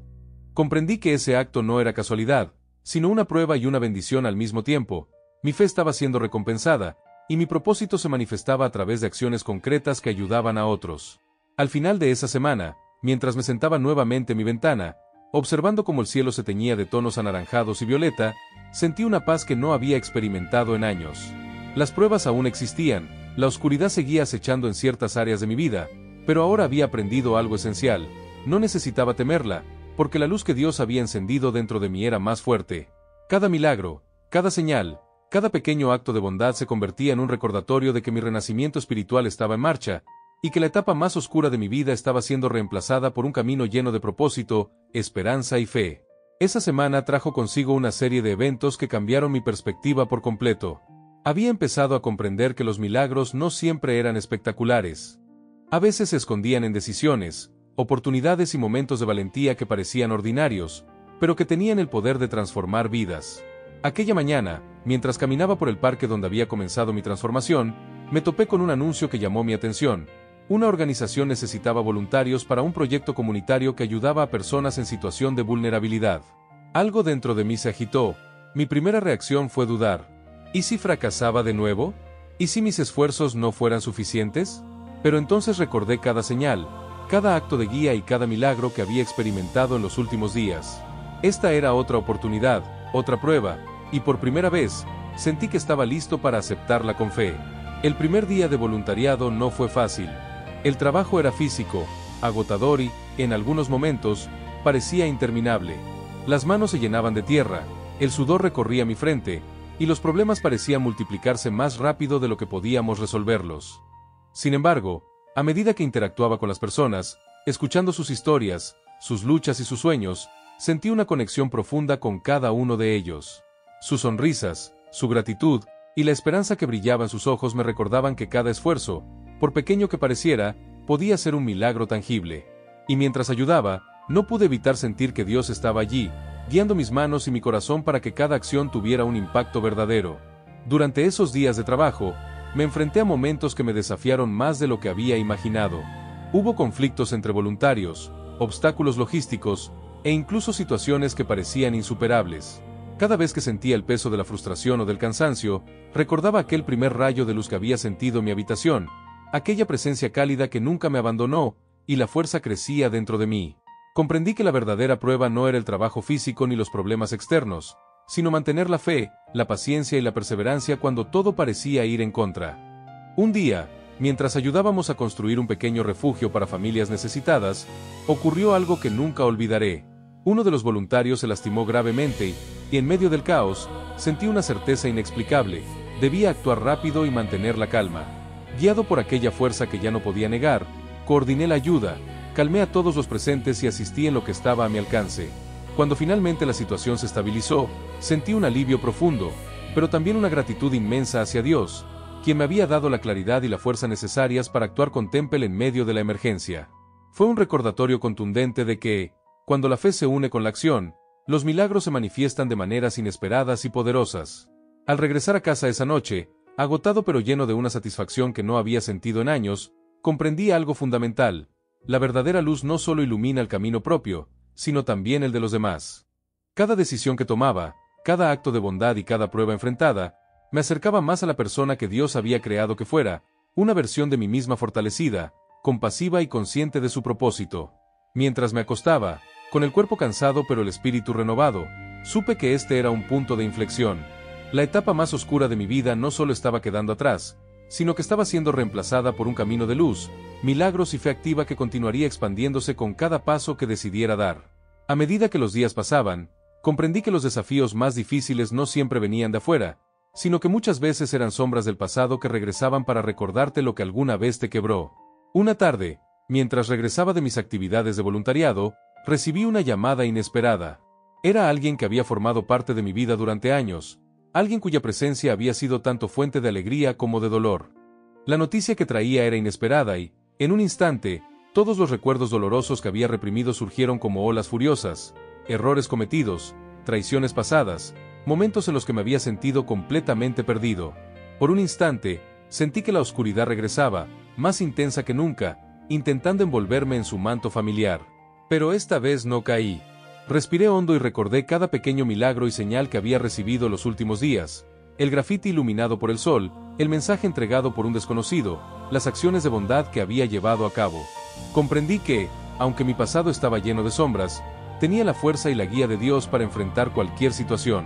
Comprendí que ese acto no era casualidad, sino una prueba y una bendición al mismo tiempo. Mi fe estaba siendo recompensada, y mi propósito se manifestaba a través de acciones concretas que ayudaban a otros. Al final de esa semana, mientras me sentaba nuevamente en mi ventana, observando cómo el cielo se teñía de tonos anaranjados y violeta, sentí una paz que no había experimentado en años. Las pruebas aún existían, la oscuridad seguía acechando en ciertas áreas de mi vida, pero ahora había aprendido algo esencial. No necesitaba temerla, porque la luz que Dios había encendido dentro de mí era más fuerte. Cada milagro, cada señal, cada pequeño acto de bondad se convertía en un recordatorio de que mi renacimiento espiritual estaba en marcha, y que la etapa más oscura de mi vida estaba siendo reemplazada por un camino lleno de propósito, esperanza y fe. Esa semana trajo consigo una serie de eventos que cambiaron mi perspectiva por completo. Había empezado a comprender que los milagros no siempre eran espectaculares. A veces se escondían en decisiones, oportunidades y momentos de valentía que parecían ordinarios, pero que tenían el poder de transformar vidas. Aquella mañana, mientras caminaba por el parque donde había comenzado mi transformación, me topé con un anuncio que llamó mi atención. Una organización necesitaba voluntarios para un proyecto comunitario que ayudaba a personas en situación de vulnerabilidad. Algo dentro de mí se agitó. Mi primera reacción fue dudar. ¿Y si fracasaba de nuevo? ¿Y si mis esfuerzos no fueran suficientes? Pero entonces recordé cada señal, cada acto de guía y cada milagro que había experimentado en los últimos días. Esta era otra oportunidad, otra prueba, y por primera vez, sentí que estaba listo para aceptarla con fe. El primer día de voluntariado no fue fácil. El trabajo era físico, agotador y, en algunos momentos, parecía interminable. Las manos se llenaban de tierra, el sudor recorría mi frente, y los problemas parecían multiplicarse más rápido de lo que podíamos resolverlos. Sin embargo, a medida que interactuaba con las personas, escuchando sus historias, sus luchas y sus sueños, sentí una conexión profunda con cada uno de ellos. Sus sonrisas, su gratitud, y la esperanza que brillaba en sus ojos me recordaban que cada esfuerzo, por pequeño que pareciera, podía ser un milagro tangible. Y mientras ayudaba, no pude evitar sentir que Dios estaba allí, guiando mis manos y mi corazón para que cada acción tuviera un impacto verdadero. Durante esos días de trabajo, me enfrenté a momentos que me desafiaron más de lo que había imaginado. Hubo conflictos entre voluntarios, obstáculos logísticos, e incluso situaciones que parecían insuperables. Cada vez que sentía el peso de la frustración o del cansancio, recordaba aquel primer rayo de luz que había sentido en mi habitación, aquella presencia cálida que nunca me abandonó, y la fuerza crecía dentro de mí. Comprendí que la verdadera prueba no era el trabajo físico ni los problemas externos, sino mantener la fe, la paciencia y la perseverancia cuando todo parecía ir en contra. Un día, mientras ayudábamos a construir un pequeño refugio para familias necesitadas, ocurrió algo que nunca olvidaré. Uno de los voluntarios se lastimó gravemente y, en medio del caos, sentí una certeza inexplicable. Debía actuar rápido y mantener la calma. Guiado por aquella fuerza que ya no podía negar, coordiné la ayuda, calmé a todos los presentes y asistí en lo que estaba a mi alcance. Cuando finalmente la situación se estabilizó, sentí un alivio profundo, pero también una gratitud inmensa hacia Dios, quien me había dado la claridad y la fuerza necesarias para actuar con Temple en medio de la emergencia. Fue un recordatorio contundente de que, cuando la fe se une con la acción, los milagros se manifiestan de maneras inesperadas y poderosas. Al regresar a casa esa noche, agotado pero lleno de una satisfacción que no había sentido en años, comprendí algo fundamental. La verdadera luz no solo ilumina el camino propio, sino también el de los demás. Cada decisión que tomaba, cada acto de bondad y cada prueba enfrentada, me acercaba más a la persona que Dios había creado que fuera, una versión de mí misma fortalecida, compasiva y consciente de su propósito. Mientras me acostaba, Con el cuerpo cansado pero el espíritu renovado, supe que este era un punto de inflexión. La etapa más oscura de mi vida no solo estaba quedando atrás, sino que estaba siendo reemplazada por un camino de luz, milagros y fe activa que continuaría expandiéndose con cada paso que decidiera dar. A medida que los días pasaban, comprendí que los desafíos más difíciles no siempre venían de afuera, sino que muchas veces eran sombras del pasado que regresaban para recordarte lo que alguna vez te quebró. Una tarde, mientras regresaba de mis actividades de voluntariado, recibí una llamada inesperada. Era alguien que había formado parte de mi vida durante años, alguien cuya presencia había sido tanto fuente de alegría como de dolor. La noticia que traía era inesperada y, en un instante, todos los recuerdos dolorosos que había reprimido surgieron como olas furiosas, errores cometidos, traiciones pasadas, momentos en los que me había sentido completamente perdido. Por un instante, sentí que la oscuridad regresaba, más intensa que nunca, intentando envolverme en su manto familiar. Pero esta vez no caí. Respiré hondo y recordé cada pequeño milagro y señal que había recibido los últimos días. El grafiti iluminado por el sol, el mensaje entregado por un desconocido, las acciones de bondad que había llevado a cabo. Comprendí que, aunque mi pasado estaba lleno de sombras, tenía la fuerza y la guía de Dios para enfrentar cualquier situación.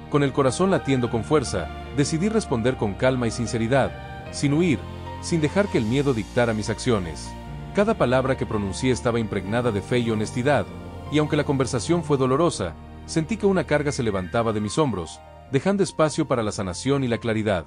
Con el corazón latiendo con fuerza, decidí responder con calma y sinceridad, sin huir, sin dejar que el miedo dictara mis acciones. Cada palabra que pronuncié estaba impregnada de fe y honestidad, y aunque la conversación fue dolorosa, sentí que una carga se levantaba de mis hombros, dejando espacio para la sanación y la claridad.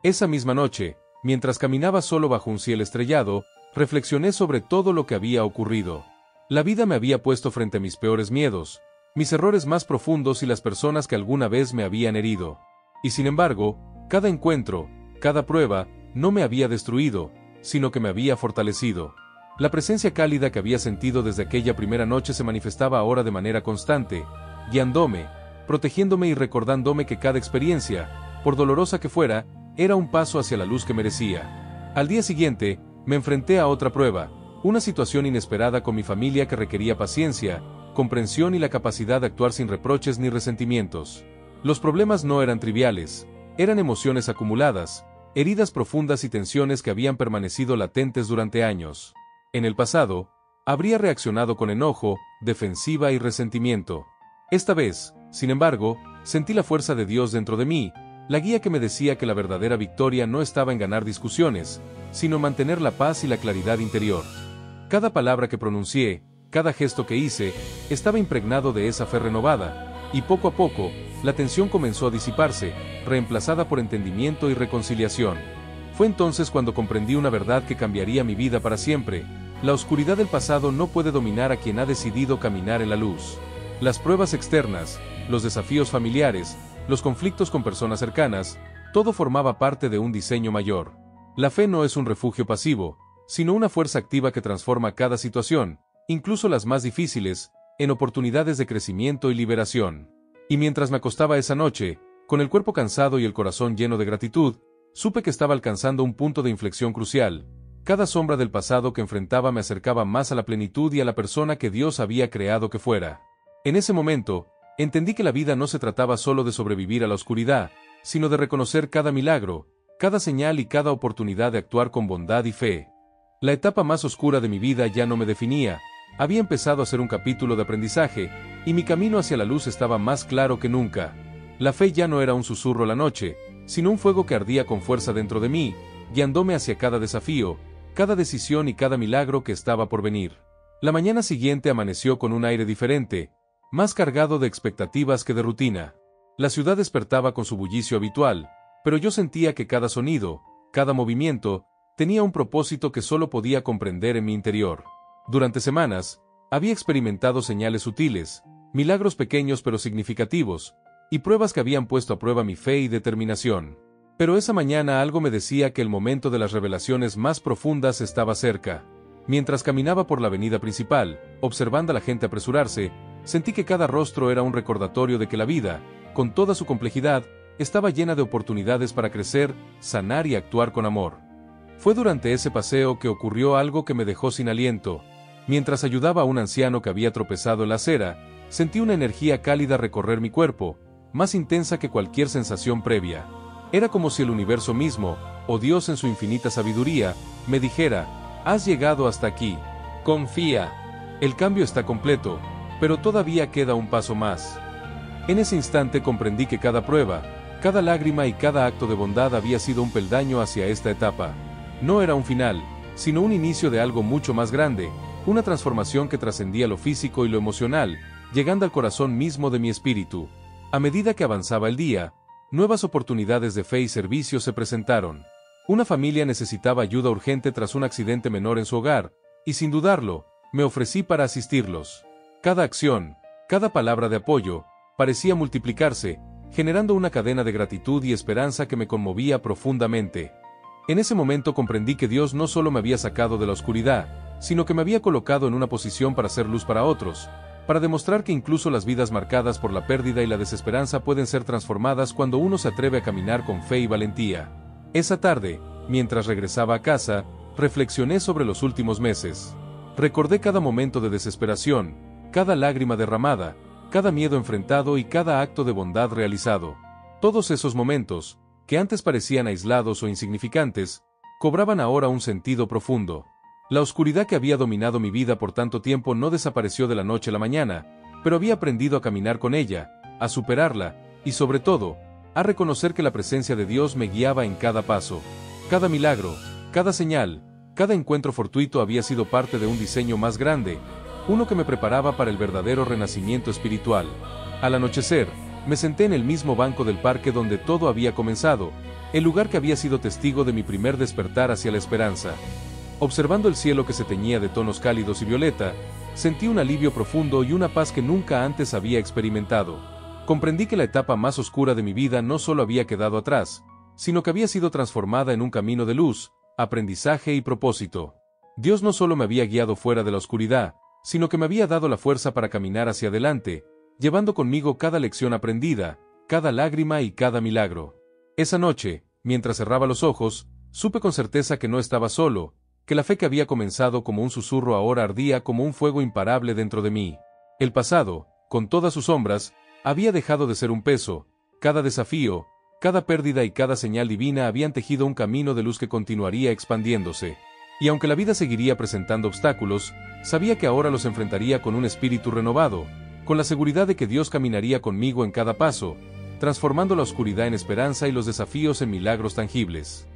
Esa misma noche, mientras caminaba solo bajo un cielo estrellado, reflexioné sobre todo lo que había ocurrido. La vida me había puesto frente a mis peores miedos, mis errores más profundos y las personas que alguna vez me habían herido. Y sin embargo, cada encuentro, cada prueba, no me había destruido, sino que me había fortalecido. La presencia cálida que había sentido desde aquella primera noche se manifestaba ahora de manera constante, guiándome, protegiéndome y recordándome que cada experiencia, por dolorosa que fuera, era un paso hacia la luz que merecía. Al día siguiente, me enfrenté a otra prueba, una situación inesperada con mi familia que requería paciencia, comprensión y la capacidad de actuar sin reproches ni resentimientos. Los problemas no eran triviales, eran emociones acumuladas, heridas profundas y tensiones que habían permanecido latentes durante años. En el pasado, habría reaccionado con enojo, defensiva y resentimiento. Esta vez, sin embargo, sentí la fuerza de Dios dentro de mí, la guía que me decía que la verdadera victoria no estaba en ganar discusiones, sino mantener la paz y la claridad interior. Cada palabra que pronuncié, cada gesto que hice, estaba impregnado de esa fe renovada, y poco a poco, la tensión comenzó a disiparse, reemplazada por entendimiento y reconciliación. Fue entonces cuando comprendí una verdad que cambiaría mi vida para siempre: la oscuridad del pasado no puede dominar a quien ha decidido caminar en la luz. Las pruebas externas, los desafíos familiares, los conflictos con personas cercanas, todo formaba parte de un diseño mayor. La fe no es un refugio pasivo, sino una fuerza activa que transforma cada situación, incluso las más difíciles, en oportunidades de crecimiento y liberación. Y mientras me acostaba esa noche, con el cuerpo cansado y el corazón lleno de gratitud, supe que estaba alcanzando un punto de inflexión crucial. Cada sombra del pasado que enfrentaba me acercaba más a la plenitud y a la persona que Dios había creado que fuera. En ese momento, entendí que la vida no se trataba solo de sobrevivir a la oscuridad, sino de reconocer cada milagro, cada señal y cada oportunidad de actuar con bondad y fe. La etapa más oscura de mi vida ya no me definía, había empezado a ser un capítulo de aprendizaje, y mi camino hacia la luz estaba más claro que nunca. La fe ya no era un susurro a la noche, sino un fuego que ardía con fuerza dentro de mí, guiándome hacia cada desafío, cada decisión y cada milagro que estaba por venir. La mañana siguiente amaneció con un aire diferente, más cargado de expectativas que de rutina. La ciudad despertaba con su bullicio habitual, pero yo sentía que cada sonido, cada movimiento, tenía un propósito que solo podía comprender en mi interior. Durante semanas, había experimentado señales sutiles, milagros pequeños pero significativos, y pruebas que habían puesto a prueba mi fe y determinación. Pero esa mañana algo me decía que el momento de las revelaciones más profundas estaba cerca. Mientras caminaba por la avenida principal, observando a la gente apresurarse, sentí que cada rostro era un recordatorio de que la vida, con toda su complejidad, estaba llena de oportunidades para crecer, sanar y actuar con amor. Fue durante ese paseo que ocurrió algo que me dejó sin aliento. Mientras ayudaba a un anciano que había tropezado en la acera, sentí una energía cálida recorrer mi cuerpo, más intensa que cualquier sensación previa. Era como si el universo mismo, o Dios en su infinita sabiduría, me dijera: has llegado hasta aquí. Confía. El cambio está completo. pero todavía queda un paso más. En ese instante comprendí que cada prueba, cada lágrima y cada acto de bondad había sido un peldaño hacia esta etapa. No era un final, sino un inicio de algo mucho más grande, una transformación que trascendía lo físico y lo emocional, llegando al corazón mismo de mi espíritu. A medida que avanzaba el día, nuevas oportunidades de fe y servicio se presentaron. Una familia necesitaba ayuda urgente tras un accidente menor en su hogar, y sin dudarlo, me ofrecí para asistirlos. Cada acción, cada palabra de apoyo, parecía multiplicarse, generando una cadena de gratitud y esperanza que me conmovía profundamente. En ese momento comprendí que Dios no solo me había sacado de la oscuridad, sino que me había colocado en una posición para hacer luz para otros, para demostrar que incluso las vidas marcadas por la pérdida y la desesperanza pueden ser transformadas cuando uno se atreve a caminar con fe y valentía. Esa tarde, mientras regresaba a casa, reflexioné sobre los últimos meses. Recordé cada momento de desesperación, cada lágrima derramada, cada miedo enfrentado y cada acto de bondad realizado. Todos esos momentos, que antes parecían aislados o insignificantes, cobraban ahora un sentido profundo. La oscuridad que había dominado mi vida por tanto tiempo no desapareció de la noche a la mañana, pero había aprendido a caminar con ella, a superarla, y sobre todo, a reconocer que la presencia de Dios me guiaba en cada paso. Cada milagro, cada señal, cada encuentro fortuito había sido parte de un diseño más grande, uno que me preparaba para el verdadero renacimiento espiritual. Al anochecer, me senté en el mismo banco del parque donde todo había comenzado, el lugar que había sido testigo de mi primer despertar hacia la esperanza. Observando el cielo que se teñía de tonos cálidos y violeta, sentí un alivio profundo y una paz que nunca antes había experimentado. Comprendí que la etapa más oscura de mi vida no solo había quedado atrás, sino que había sido transformada en un camino de luz, aprendizaje y propósito. Dios no solo me había guiado fuera de la oscuridad, sino que me había dado la fuerza para caminar hacia adelante, llevando conmigo cada lección aprendida, cada lágrima y cada milagro. Esa noche, mientras cerraba los ojos, supe con certeza que no estaba solo, que la fe que había comenzado como un susurro ahora ardía como un fuego imparable dentro de mí. El pasado, con todas sus sombras, había dejado de ser un peso, cada desafío, cada pérdida y cada señal divina habían tejido un camino de luz que continuaría expandiéndose. Y aunque la vida seguiría presentando obstáculos, sabía que ahora los enfrentaría con un espíritu renovado, con la seguridad de que Dios caminaría conmigo en cada paso, transformando la oscuridad en esperanza y los desafíos en milagros tangibles.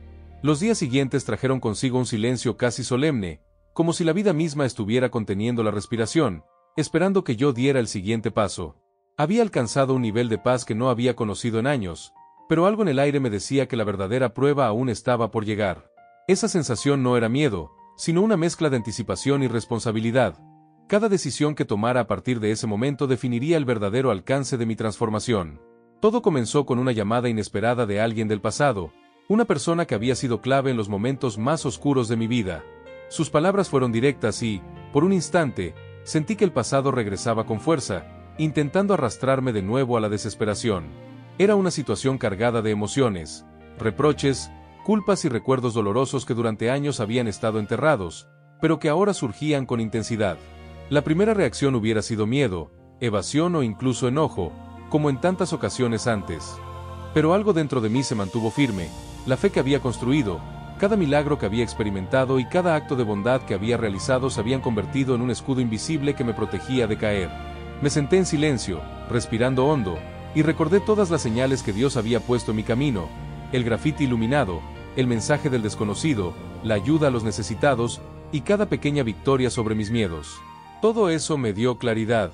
Los días siguientes trajeron consigo un silencio casi solemne, como si la vida misma estuviera conteniendo la respiración, esperando que yo diera el siguiente paso. Había alcanzado un nivel de paz que no había conocido en años, pero algo en el aire me decía que la verdadera prueba aún estaba por llegar. Esa sensación no era miedo, sino una mezcla de anticipación y responsabilidad. Cada decisión que tomara a partir de ese momento definiría el verdadero alcance de mi transformación. Todo comenzó con una llamada inesperada de alguien del pasado, una persona que había sido clave en los momentos más oscuros de mi vida. Sus palabras fueron directas y, por un instante, sentí que el pasado regresaba con fuerza, intentando arrastrarme de nuevo a la desesperación. Era una situación cargada de emociones, reproches, culpas y recuerdos dolorosos que durante años habían estado enterrados, pero que ahora surgían con intensidad. La primera reacción hubiera sido miedo, evasión o incluso enojo, como en tantas ocasiones antes. Pero algo dentro de mí se mantuvo firme, la fe que había construido, cada milagro que había experimentado y cada acto de bondad que había realizado se habían convertido en un escudo invisible que me protegía de caer. Me senté en silencio, respirando hondo, y recordé todas las señales que Dios había puesto en mi camino, el grafiti iluminado, el mensaje del desconocido, la ayuda a los necesitados, y cada pequeña victoria sobre mis miedos. Todo eso me dio claridad.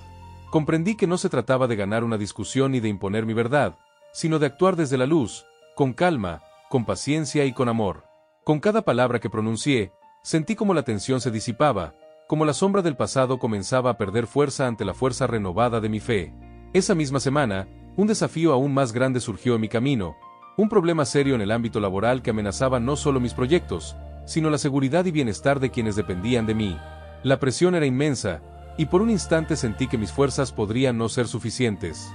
Comprendí que no se trataba de ganar una discusión ni de imponer mi verdad, sino de actuar desde la luz, con calma, con paciencia y con amor. Con cada palabra que pronuncié, sentí como la tensión se disipaba, como la sombra del pasado comenzaba a perder fuerza ante la fuerza renovada de mi fe. Esa misma semana, un desafío aún más grande surgió en mi camino, un problema serio en el ámbito laboral que amenazaba no solo mis proyectos, sino la seguridad y bienestar de quienes dependían de mí. La presión era inmensa, y por un instante sentí que mis fuerzas podrían no ser suficientes.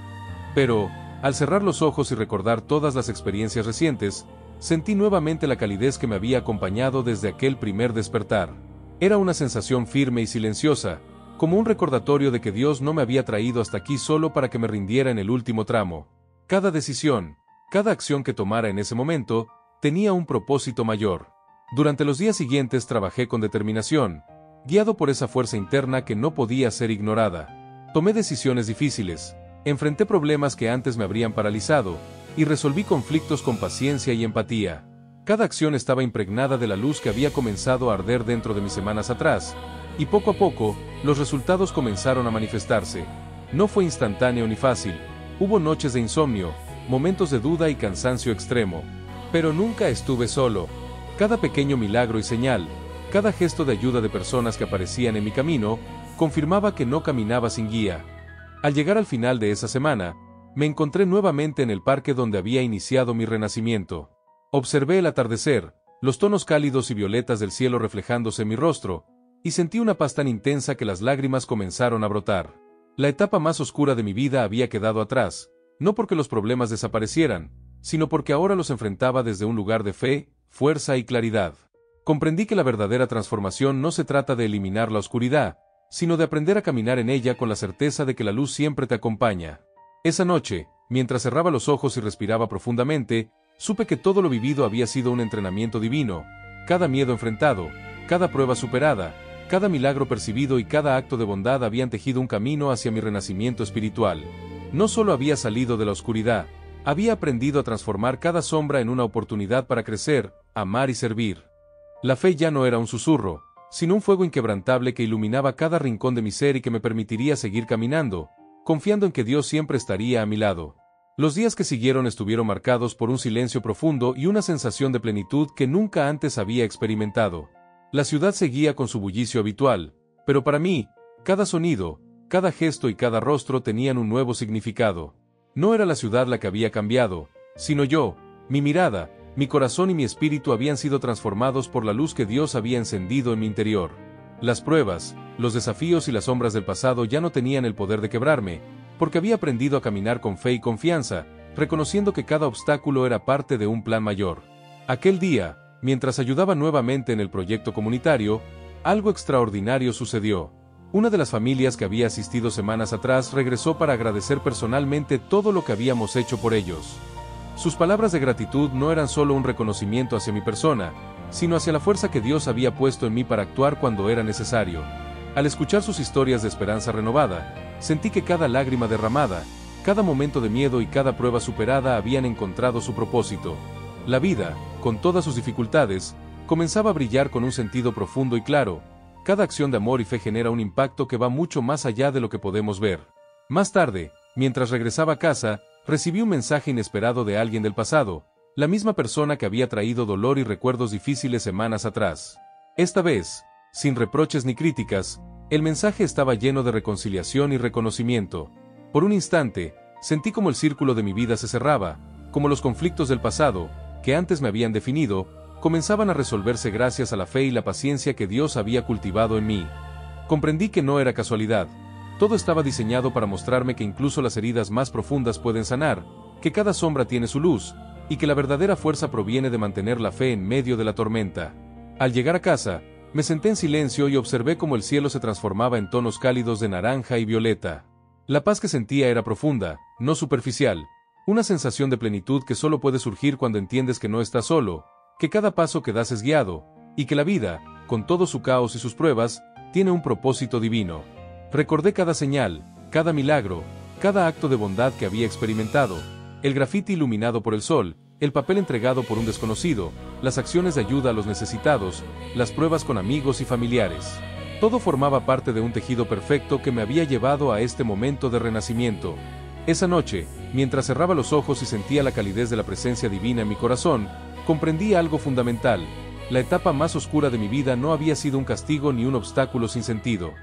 Pero, al cerrar los ojos y recordar todas las experiencias recientes, sentí nuevamente la calidez que me había acompañado desde aquel primer despertar. Era una sensación firme y silenciosa, como un recordatorio de que Dios no me había traído hasta aquí solo para que me rindiera en el último tramo. Cada decisión, cada acción que tomara en ese momento, tenía un propósito mayor. Durante los días siguientes trabajé con determinación, guiado por esa fuerza interna que no podía ser ignorada. Tomé decisiones difíciles, enfrenté problemas que antes me habrían paralizado, y resolví conflictos con paciencia y empatía. Cada acción estaba impregnada de la luz que había comenzado a arder dentro de mis semanas atrás, y poco a poco, los resultados comenzaron a manifestarse. No fue instantáneo ni fácil, hubo noches de insomnio, momentos de duda y cansancio extremo. Pero nunca estuve solo. Cada pequeño milagro y señal, cada gesto de ayuda de personas que aparecían en mi camino, confirmaba que no caminaba sin guía. Al llegar al final de esa semana, me encontré nuevamente en el parque donde había iniciado mi renacimiento. Observé el atardecer, los tonos cálidos y violetas del cielo reflejándose en mi rostro, y sentí una paz tan intensa que las lágrimas comenzaron a brotar. La etapa más oscura de mi vida había quedado atrás, no porque los problemas desaparecieran, sino porque ahora los enfrentaba desde un lugar de fe, fuerza y claridad. Comprendí que la verdadera transformación no se trata de eliminar la oscuridad, sino de aprender a caminar en ella con la certeza de que la luz siempre te acompaña. Esa noche, mientras cerraba los ojos y respiraba profundamente, supe que todo lo vivido había sido un entrenamiento divino. Cada miedo enfrentado, cada prueba superada, cada milagro percibido y cada acto de bondad habían tejido un camino hacia mi renacimiento espiritual. No solo había salido de la oscuridad, había aprendido a transformar cada sombra en una oportunidad para crecer, amar y servir. La fe ya no era un susurro, sino un fuego inquebrantable que iluminaba cada rincón de mi ser y que me permitiría seguir caminando, confiando en que Dios siempre estaría a mi lado. Los días que siguieron estuvieron marcados por un silencio profundo y una sensación de plenitud que nunca antes había experimentado. La ciudad seguía con su bullicio habitual, pero para mí, cada sonido, cada gesto y cada rostro tenían un nuevo significado. No era la ciudad la que había cambiado, sino yo, mi mirada, mi corazón y mi espíritu habían sido transformados por la luz que Dios había encendido en mi interior. Las pruebas, los desafíos y las sombras del pasado ya no tenían el poder de quebrarme, porque había aprendido a caminar con fe y confianza, reconociendo que cada obstáculo era parte de un plan mayor. Aquel día, mientras ayudaba nuevamente en el proyecto comunitario, algo extraordinario sucedió. Una de las familias que había asistido semanas atrás regresó para agradecer personalmente todo lo que habíamos hecho por ellos. Sus palabras de gratitud no eran solo un reconocimiento hacia mi persona, sino hacia la fuerza que Dios había puesto en mí para actuar cuando era necesario. Al escuchar sus historias de esperanza renovada, sentí que cada lágrima derramada, cada momento de miedo y cada prueba superada habían encontrado su propósito. La vida, con todas sus dificultades, comenzaba a brillar con un sentido profundo y claro. Cada acción de amor y fe genera un impacto que va mucho más allá de lo que podemos ver. Más tarde, mientras regresaba a casa, recibí un mensaje inesperado de alguien del pasado, la misma persona que había traído dolor y recuerdos difíciles semanas atrás. Esta vez, sin reproches ni críticas, el mensaje estaba lleno de reconciliación y reconocimiento. Por un instante, sentí como el círculo de mi vida se cerraba, como los conflictos del pasado, que antes me habían definido, comenzaban a resolverse gracias a la fe y la paciencia que Dios había cultivado en mí. Comprendí que no era casualidad. Todo estaba diseñado para mostrarme que incluso las heridas más profundas pueden sanar, que cada sombra tiene su luz, y que la verdadera fuerza proviene de mantener la fe en medio de la tormenta. Al llegar a casa, me senté en silencio y observé cómo el cielo se transformaba en tonos cálidos de naranja y violeta. La paz que sentía era profunda, no superficial, una sensación de plenitud que solo puede surgir cuando entiendes que no estás solo, que cada paso que das es guiado, y que la vida, con todo su caos y sus pruebas, tiene un propósito divino. Recordé cada señal, cada milagro, cada acto de bondad que había experimentado, el grafiti iluminado por el sol, el papel entregado por un desconocido, las acciones de ayuda a los necesitados, las pruebas con amigos y familiares. Todo formaba parte de un tejido perfecto que me había llevado a este momento de renacimiento. Esa noche, mientras cerraba los ojos y sentía la calidez de la presencia divina en mi corazón, comprendí algo fundamental. La etapa más oscura de mi vida no había sido un castigo ni un obstáculo sin sentido.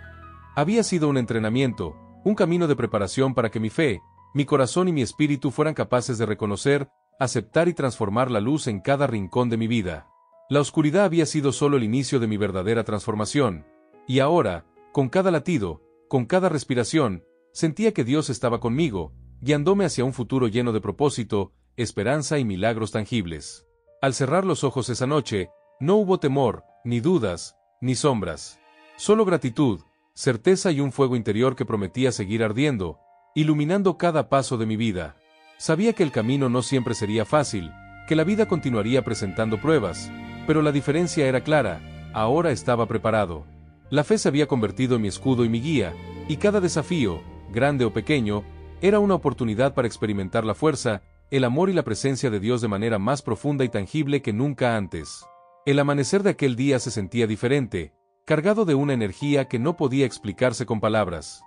Había sido un entrenamiento, un camino de preparación para que mi fe, mi corazón y mi espíritu fueran capaces de reconocer, aceptar y transformar la luz en cada rincón de mi vida. La oscuridad había sido solo el inicio de mi verdadera transformación, y ahora, con cada latido, con cada respiración, sentía que Dios estaba conmigo, guiándome hacia un futuro lleno de propósito, esperanza y milagros tangibles. Al cerrar los ojos esa noche, no hubo temor, ni dudas, ni sombras. Solo gratitud, certeza y un fuego interior que prometía seguir ardiendo, iluminando cada paso de mi vida. Sabía que el camino no siempre sería fácil, que la vida continuaría presentando pruebas, pero la diferencia era clara, ahora estaba preparado. La fe se había convertido en mi escudo y mi guía, y cada desafío, grande o pequeño, era una oportunidad para experimentar la fuerza, el amor y la presencia de Dios de manera más profunda y tangible que nunca antes. El amanecer de aquel día se sentía diferente, cargado de una energía que no podía explicarse con palabras.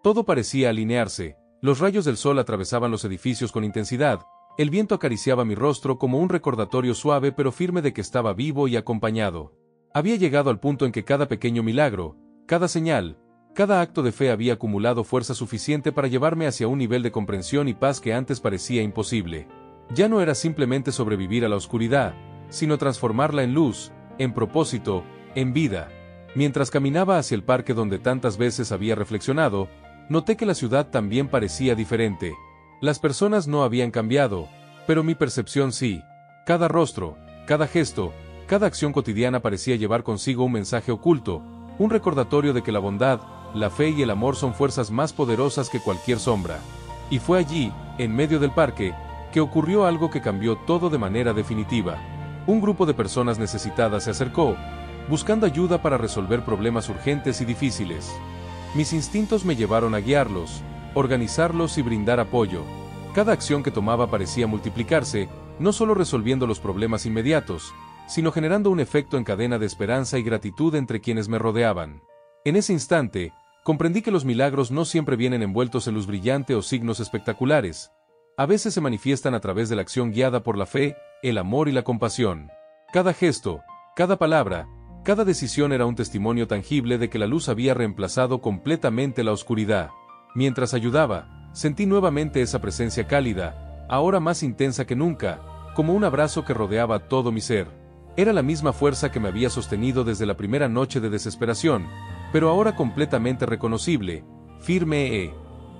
Todo parecía alinearse, los rayos del sol atravesaban los edificios con intensidad, el viento acariciaba mi rostro como un recordatorio suave pero firme de que estaba vivo y acompañado. Había llegado al punto en que cada pequeño milagro, cada señal, cada acto de fe había acumulado fuerza suficiente para llevarme hacia un nivel de comprensión y paz que antes parecía imposible. Ya no era simplemente sobrevivir a la oscuridad, sino transformarla en luz, en propósito, en vida. Mientras caminaba hacia el parque donde tantas veces había reflexionado, noté que la ciudad también parecía diferente. Las personas no habían cambiado, pero mi percepción sí. Cada rostro, cada gesto, cada acción cotidiana parecía llevar consigo un mensaje oculto, un recordatorio de que la bondad, la fe y el amor son fuerzas más poderosas que cualquier sombra. Y fue allí, en medio del parque, que ocurrió algo que cambió todo de manera definitiva. Un grupo de personas necesitadas se acercó, buscando ayuda para resolver problemas urgentes y difíciles. Mis instintos me llevaron a guiarlos, organizarlos y brindar apoyo. Cada acción que tomaba parecía multiplicarse, no solo resolviendo los problemas inmediatos, sino generando un efecto en cadena de esperanza y gratitud entre quienes me rodeaban. En ese instante, comprendí que los milagros no siempre vienen envueltos en luz brillante o signos espectaculares. A veces se manifiestan a través de la acción guiada por la fe, el amor y la compasión. Cada gesto, cada palabra, cada decisión era un testimonio tangible de que la luz había reemplazado completamente la oscuridad. Mientras ayudaba, sentí nuevamente esa presencia cálida, ahora más intensa que nunca, como un abrazo que rodeaba todo mi ser. Era la misma fuerza que me había sostenido desde la primera noche de desesperación, pero ahora completamente reconocible, firme e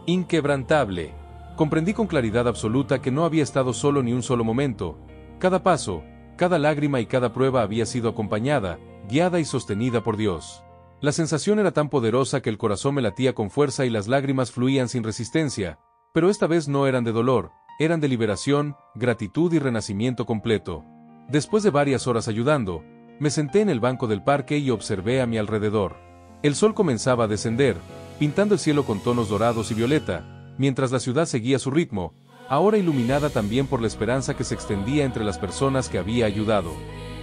inquebrantable. Comprendí con claridad absoluta que no había estado solo ni un solo momento. Cada paso, cada lágrima y cada prueba había sido acompañada, guiada y sostenida por Dios. La sensación era tan poderosa que el corazón me latía con fuerza y las lágrimas fluían sin resistencia, pero esta vez no eran de dolor, eran de liberación, gratitud y renacimiento completo. Después de varias horas ayudando, me senté en el banco del parque y observé a mi alrededor. El sol comenzaba a descender, pintando el cielo con tonos dorados y violeta, mientras la ciudad seguía su ritmo, ahora iluminada también por la esperanza que se extendía entre las personas que había ayudado.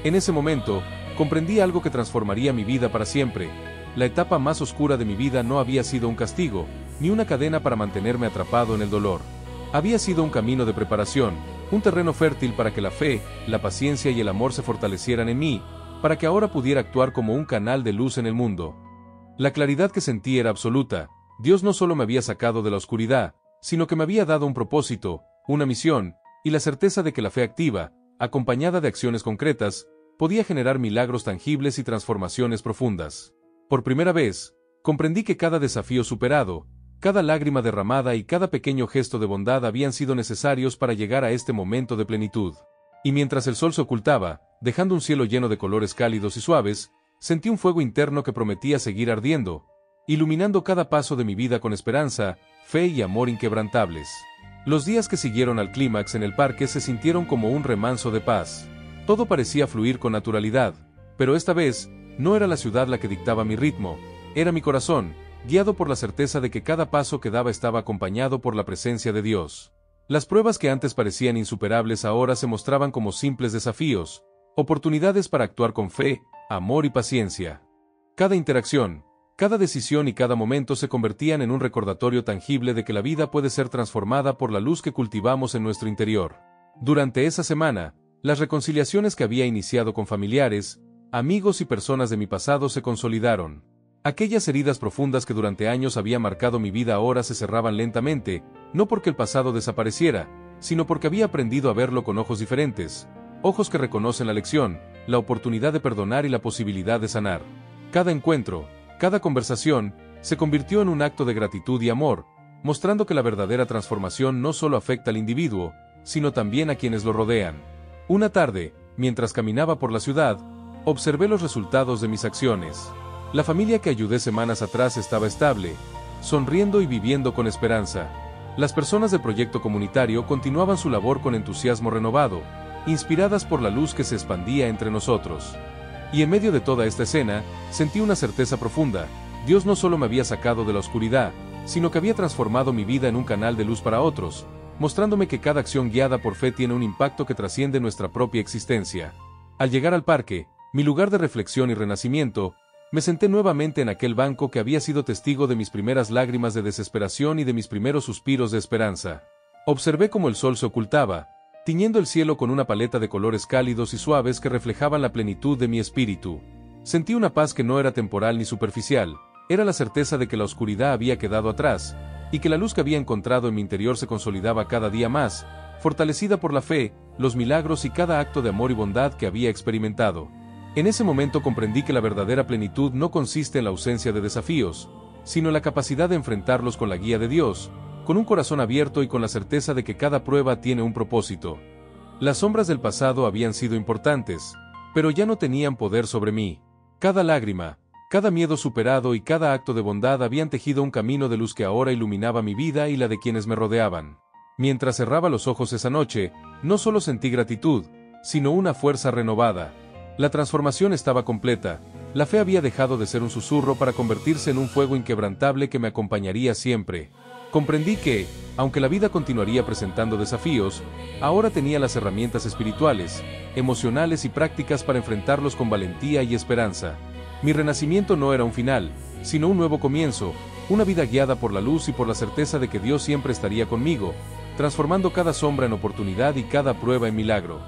En ese momento, comprendí algo que transformaría mi vida para siempre. La etapa más oscura de mi vida no había sido un castigo, ni una cadena para mantenerme atrapado en el dolor. Había sido un camino de preparación, un terreno fértil para que la fe, la paciencia y el amor se fortalecieran en mí, para que ahora pudiera actuar como un canal de luz en el mundo. La claridad que sentí era absoluta. Dios no solo me había sacado de la oscuridad, sino que me había dado un propósito, una misión, y la certeza de que la fe activa, acompañada de acciones concretas, podía generar milagros tangibles y transformaciones profundas. Por primera vez, comprendí que cada desafío superado, cada lágrima derramada y cada pequeño gesto de bondad habían sido necesarios para llegar a este momento de plenitud. Y mientras el sol se ocultaba, dejando un cielo lleno de colores cálidos y suaves, sentí un fuego interno que prometía seguir ardiendo, iluminando cada paso de mi vida con esperanza, fe y amor inquebrantables. Los días que siguieron al clímax en el parque se sintieron como un remanso de paz. Todo parecía fluir con naturalidad, pero esta vez, no era la ciudad la que dictaba mi ritmo, era mi corazón, guiado por la certeza de que cada paso que daba estaba acompañado por la presencia de Dios. Las pruebas que antes parecían insuperables ahora se mostraban como simples desafíos, oportunidades para actuar con fe, amor y paciencia. Cada interacción, cada decisión y cada momento se convertían en un recordatorio tangible de que la vida puede ser transformada por la luz que cultivamos en nuestro interior. Durante esa semana, las reconciliaciones que había iniciado con familiares, amigos y personas de mi pasado se consolidaron. Aquellas heridas profundas que durante años había marcado mi vida ahora se cerraban lentamente, no porque el pasado desapareciera, sino porque había aprendido a verlo con ojos diferentes, ojos que reconocen la lección, la oportunidad de perdonar y la posibilidad de sanar. Cada encuentro, cada conversación, se convirtió en un acto de gratitud y amor, mostrando que la verdadera transformación no solo afecta al individuo, sino también a quienes lo rodean. Una tarde, mientras caminaba por la ciudad, observé los resultados de mis acciones. La familia que ayudé semanas atrás estaba estable, sonriendo y viviendo con esperanza. Las personas del proyecto comunitario continuaban su labor con entusiasmo renovado, inspiradas por la luz que se expandía entre nosotros. Y en medio de toda esta escena, sentí una certeza profunda: Dios no solo me había sacado de la oscuridad, sino que había transformado mi vida en un canal de luz para otros, mostrándome que cada acción guiada por fe tiene un impacto que trasciende nuestra propia existencia. Al llegar al parque, mi lugar de reflexión y renacimiento, me senté nuevamente en aquel banco que había sido testigo de mis primeras lágrimas de desesperación y de mis primeros suspiros de esperanza. Observé cómo el sol se ocultaba, tiñendo el cielo con una paleta de colores cálidos y suaves que reflejaban la plenitud de mi espíritu. Sentí una paz que no era temporal ni superficial, era la certeza de que la oscuridad había quedado atrás, y que la luz que había encontrado en mi interior se consolidaba cada día más, fortalecida por la fe, los milagros y cada acto de amor y bondad que había experimentado. En ese momento comprendí que la verdadera plenitud no consiste en la ausencia de desafíos, sino en la capacidad de enfrentarlos con la guía de Dios, con un corazón abierto y con la certeza de que cada prueba tiene un propósito. Las sombras del pasado habían sido importantes, pero ya no tenían poder sobre mí. Cada lágrima, cada miedo superado y cada acto de bondad habían tejido un camino de luz que ahora iluminaba mi vida y la de quienes me rodeaban. Mientras cerraba los ojos esa noche, no solo sentí gratitud, sino una fuerza renovada. La transformación estaba completa, la fe había dejado de ser un susurro para convertirse en un fuego inquebrantable que me acompañaría siempre. Comprendí que, aunque la vida continuaría presentando desafíos, ahora tenía las herramientas espirituales, emocionales y prácticas para enfrentarlos con valentía y esperanza. Mi renacimiento no era un final, sino un nuevo comienzo, una vida guiada por la luz y por la certeza de que Dios siempre estaría conmigo, transformando cada sombra en oportunidad y cada prueba en milagro.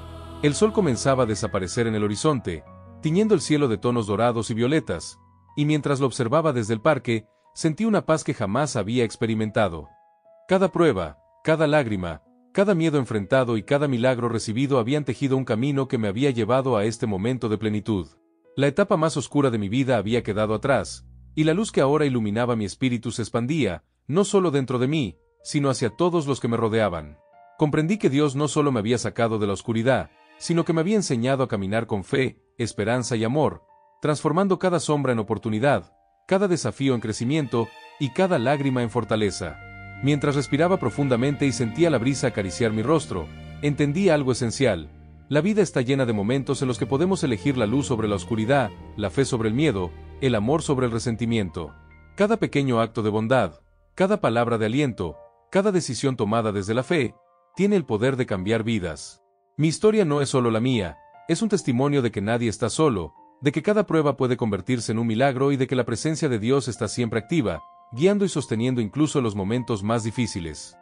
El sol comenzaba a desaparecer en el horizonte, tiñendo el cielo de tonos dorados y violetas, y mientras lo observaba desde el parque, sentí una paz que jamás había experimentado. Cada prueba, cada lágrima, cada miedo enfrentado y cada milagro recibido habían tejido un camino que me había llevado a este momento de plenitud. La etapa más oscura de mi vida había quedado atrás, y la luz que ahora iluminaba mi espíritu se expandía, no solo dentro de mí, sino hacia todos los que me rodeaban. Comprendí que Dios no solo me había sacado de la oscuridad, sino que me había enseñado a caminar con fe, esperanza y amor, transformando cada sombra en oportunidad, cada desafío en crecimiento, y cada lágrima en fortaleza. Mientras respiraba profundamente y sentía la brisa acariciar mi rostro, entendí algo esencial. La vida está llena de momentos en los que podemos elegir la luz sobre la oscuridad, la fe sobre el miedo, el amor sobre el resentimiento. Cada pequeño acto de bondad, cada palabra de aliento, cada decisión tomada desde la fe, tiene el poder de cambiar vidas. Mi historia no es solo la mía, es un testimonio de que nadie está solo, de que cada prueba puede convertirse en un milagro y de que la presencia de Dios está siempre activa, guiando y sosteniendo incluso los momentos más difíciles.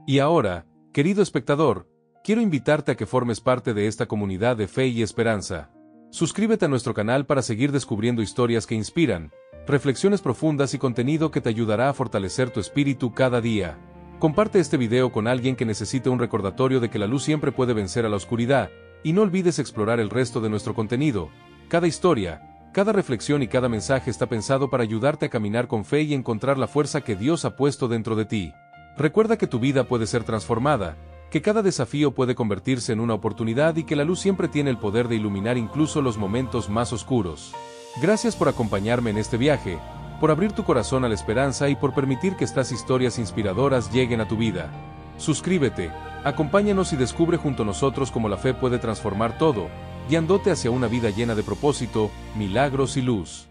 Y ahora, querido espectador, quiero invitarte a que formes parte de esta comunidad de fe y esperanza. Suscríbete a nuestro canal para seguir descubriendo historias que inspiran, reflexiones profundas y contenido que te ayudará a fortalecer tu espíritu cada día. Comparte este video con alguien que necesite un recordatorio de que la luz siempre puede vencer a la oscuridad, y no olvides explorar el resto de nuestro contenido. Cada historia, cada reflexión y cada mensaje está pensado para ayudarte a caminar con fe y encontrar la fuerza que Dios ha puesto dentro de ti. Recuerda que tu vida puede ser transformada, que cada desafío puede convertirse en una oportunidad y que la luz siempre tiene el poder de iluminar incluso los momentos más oscuros. Gracias por acompañarme en este viaje, por abrir tu corazón a la esperanza y por permitir que estas historias inspiradoras lleguen a tu vida. Suscríbete, acompáñanos y descubre junto a nosotros cómo la fe puede transformar todo, guiándote hacia una vida llena de propósito, milagros y luz.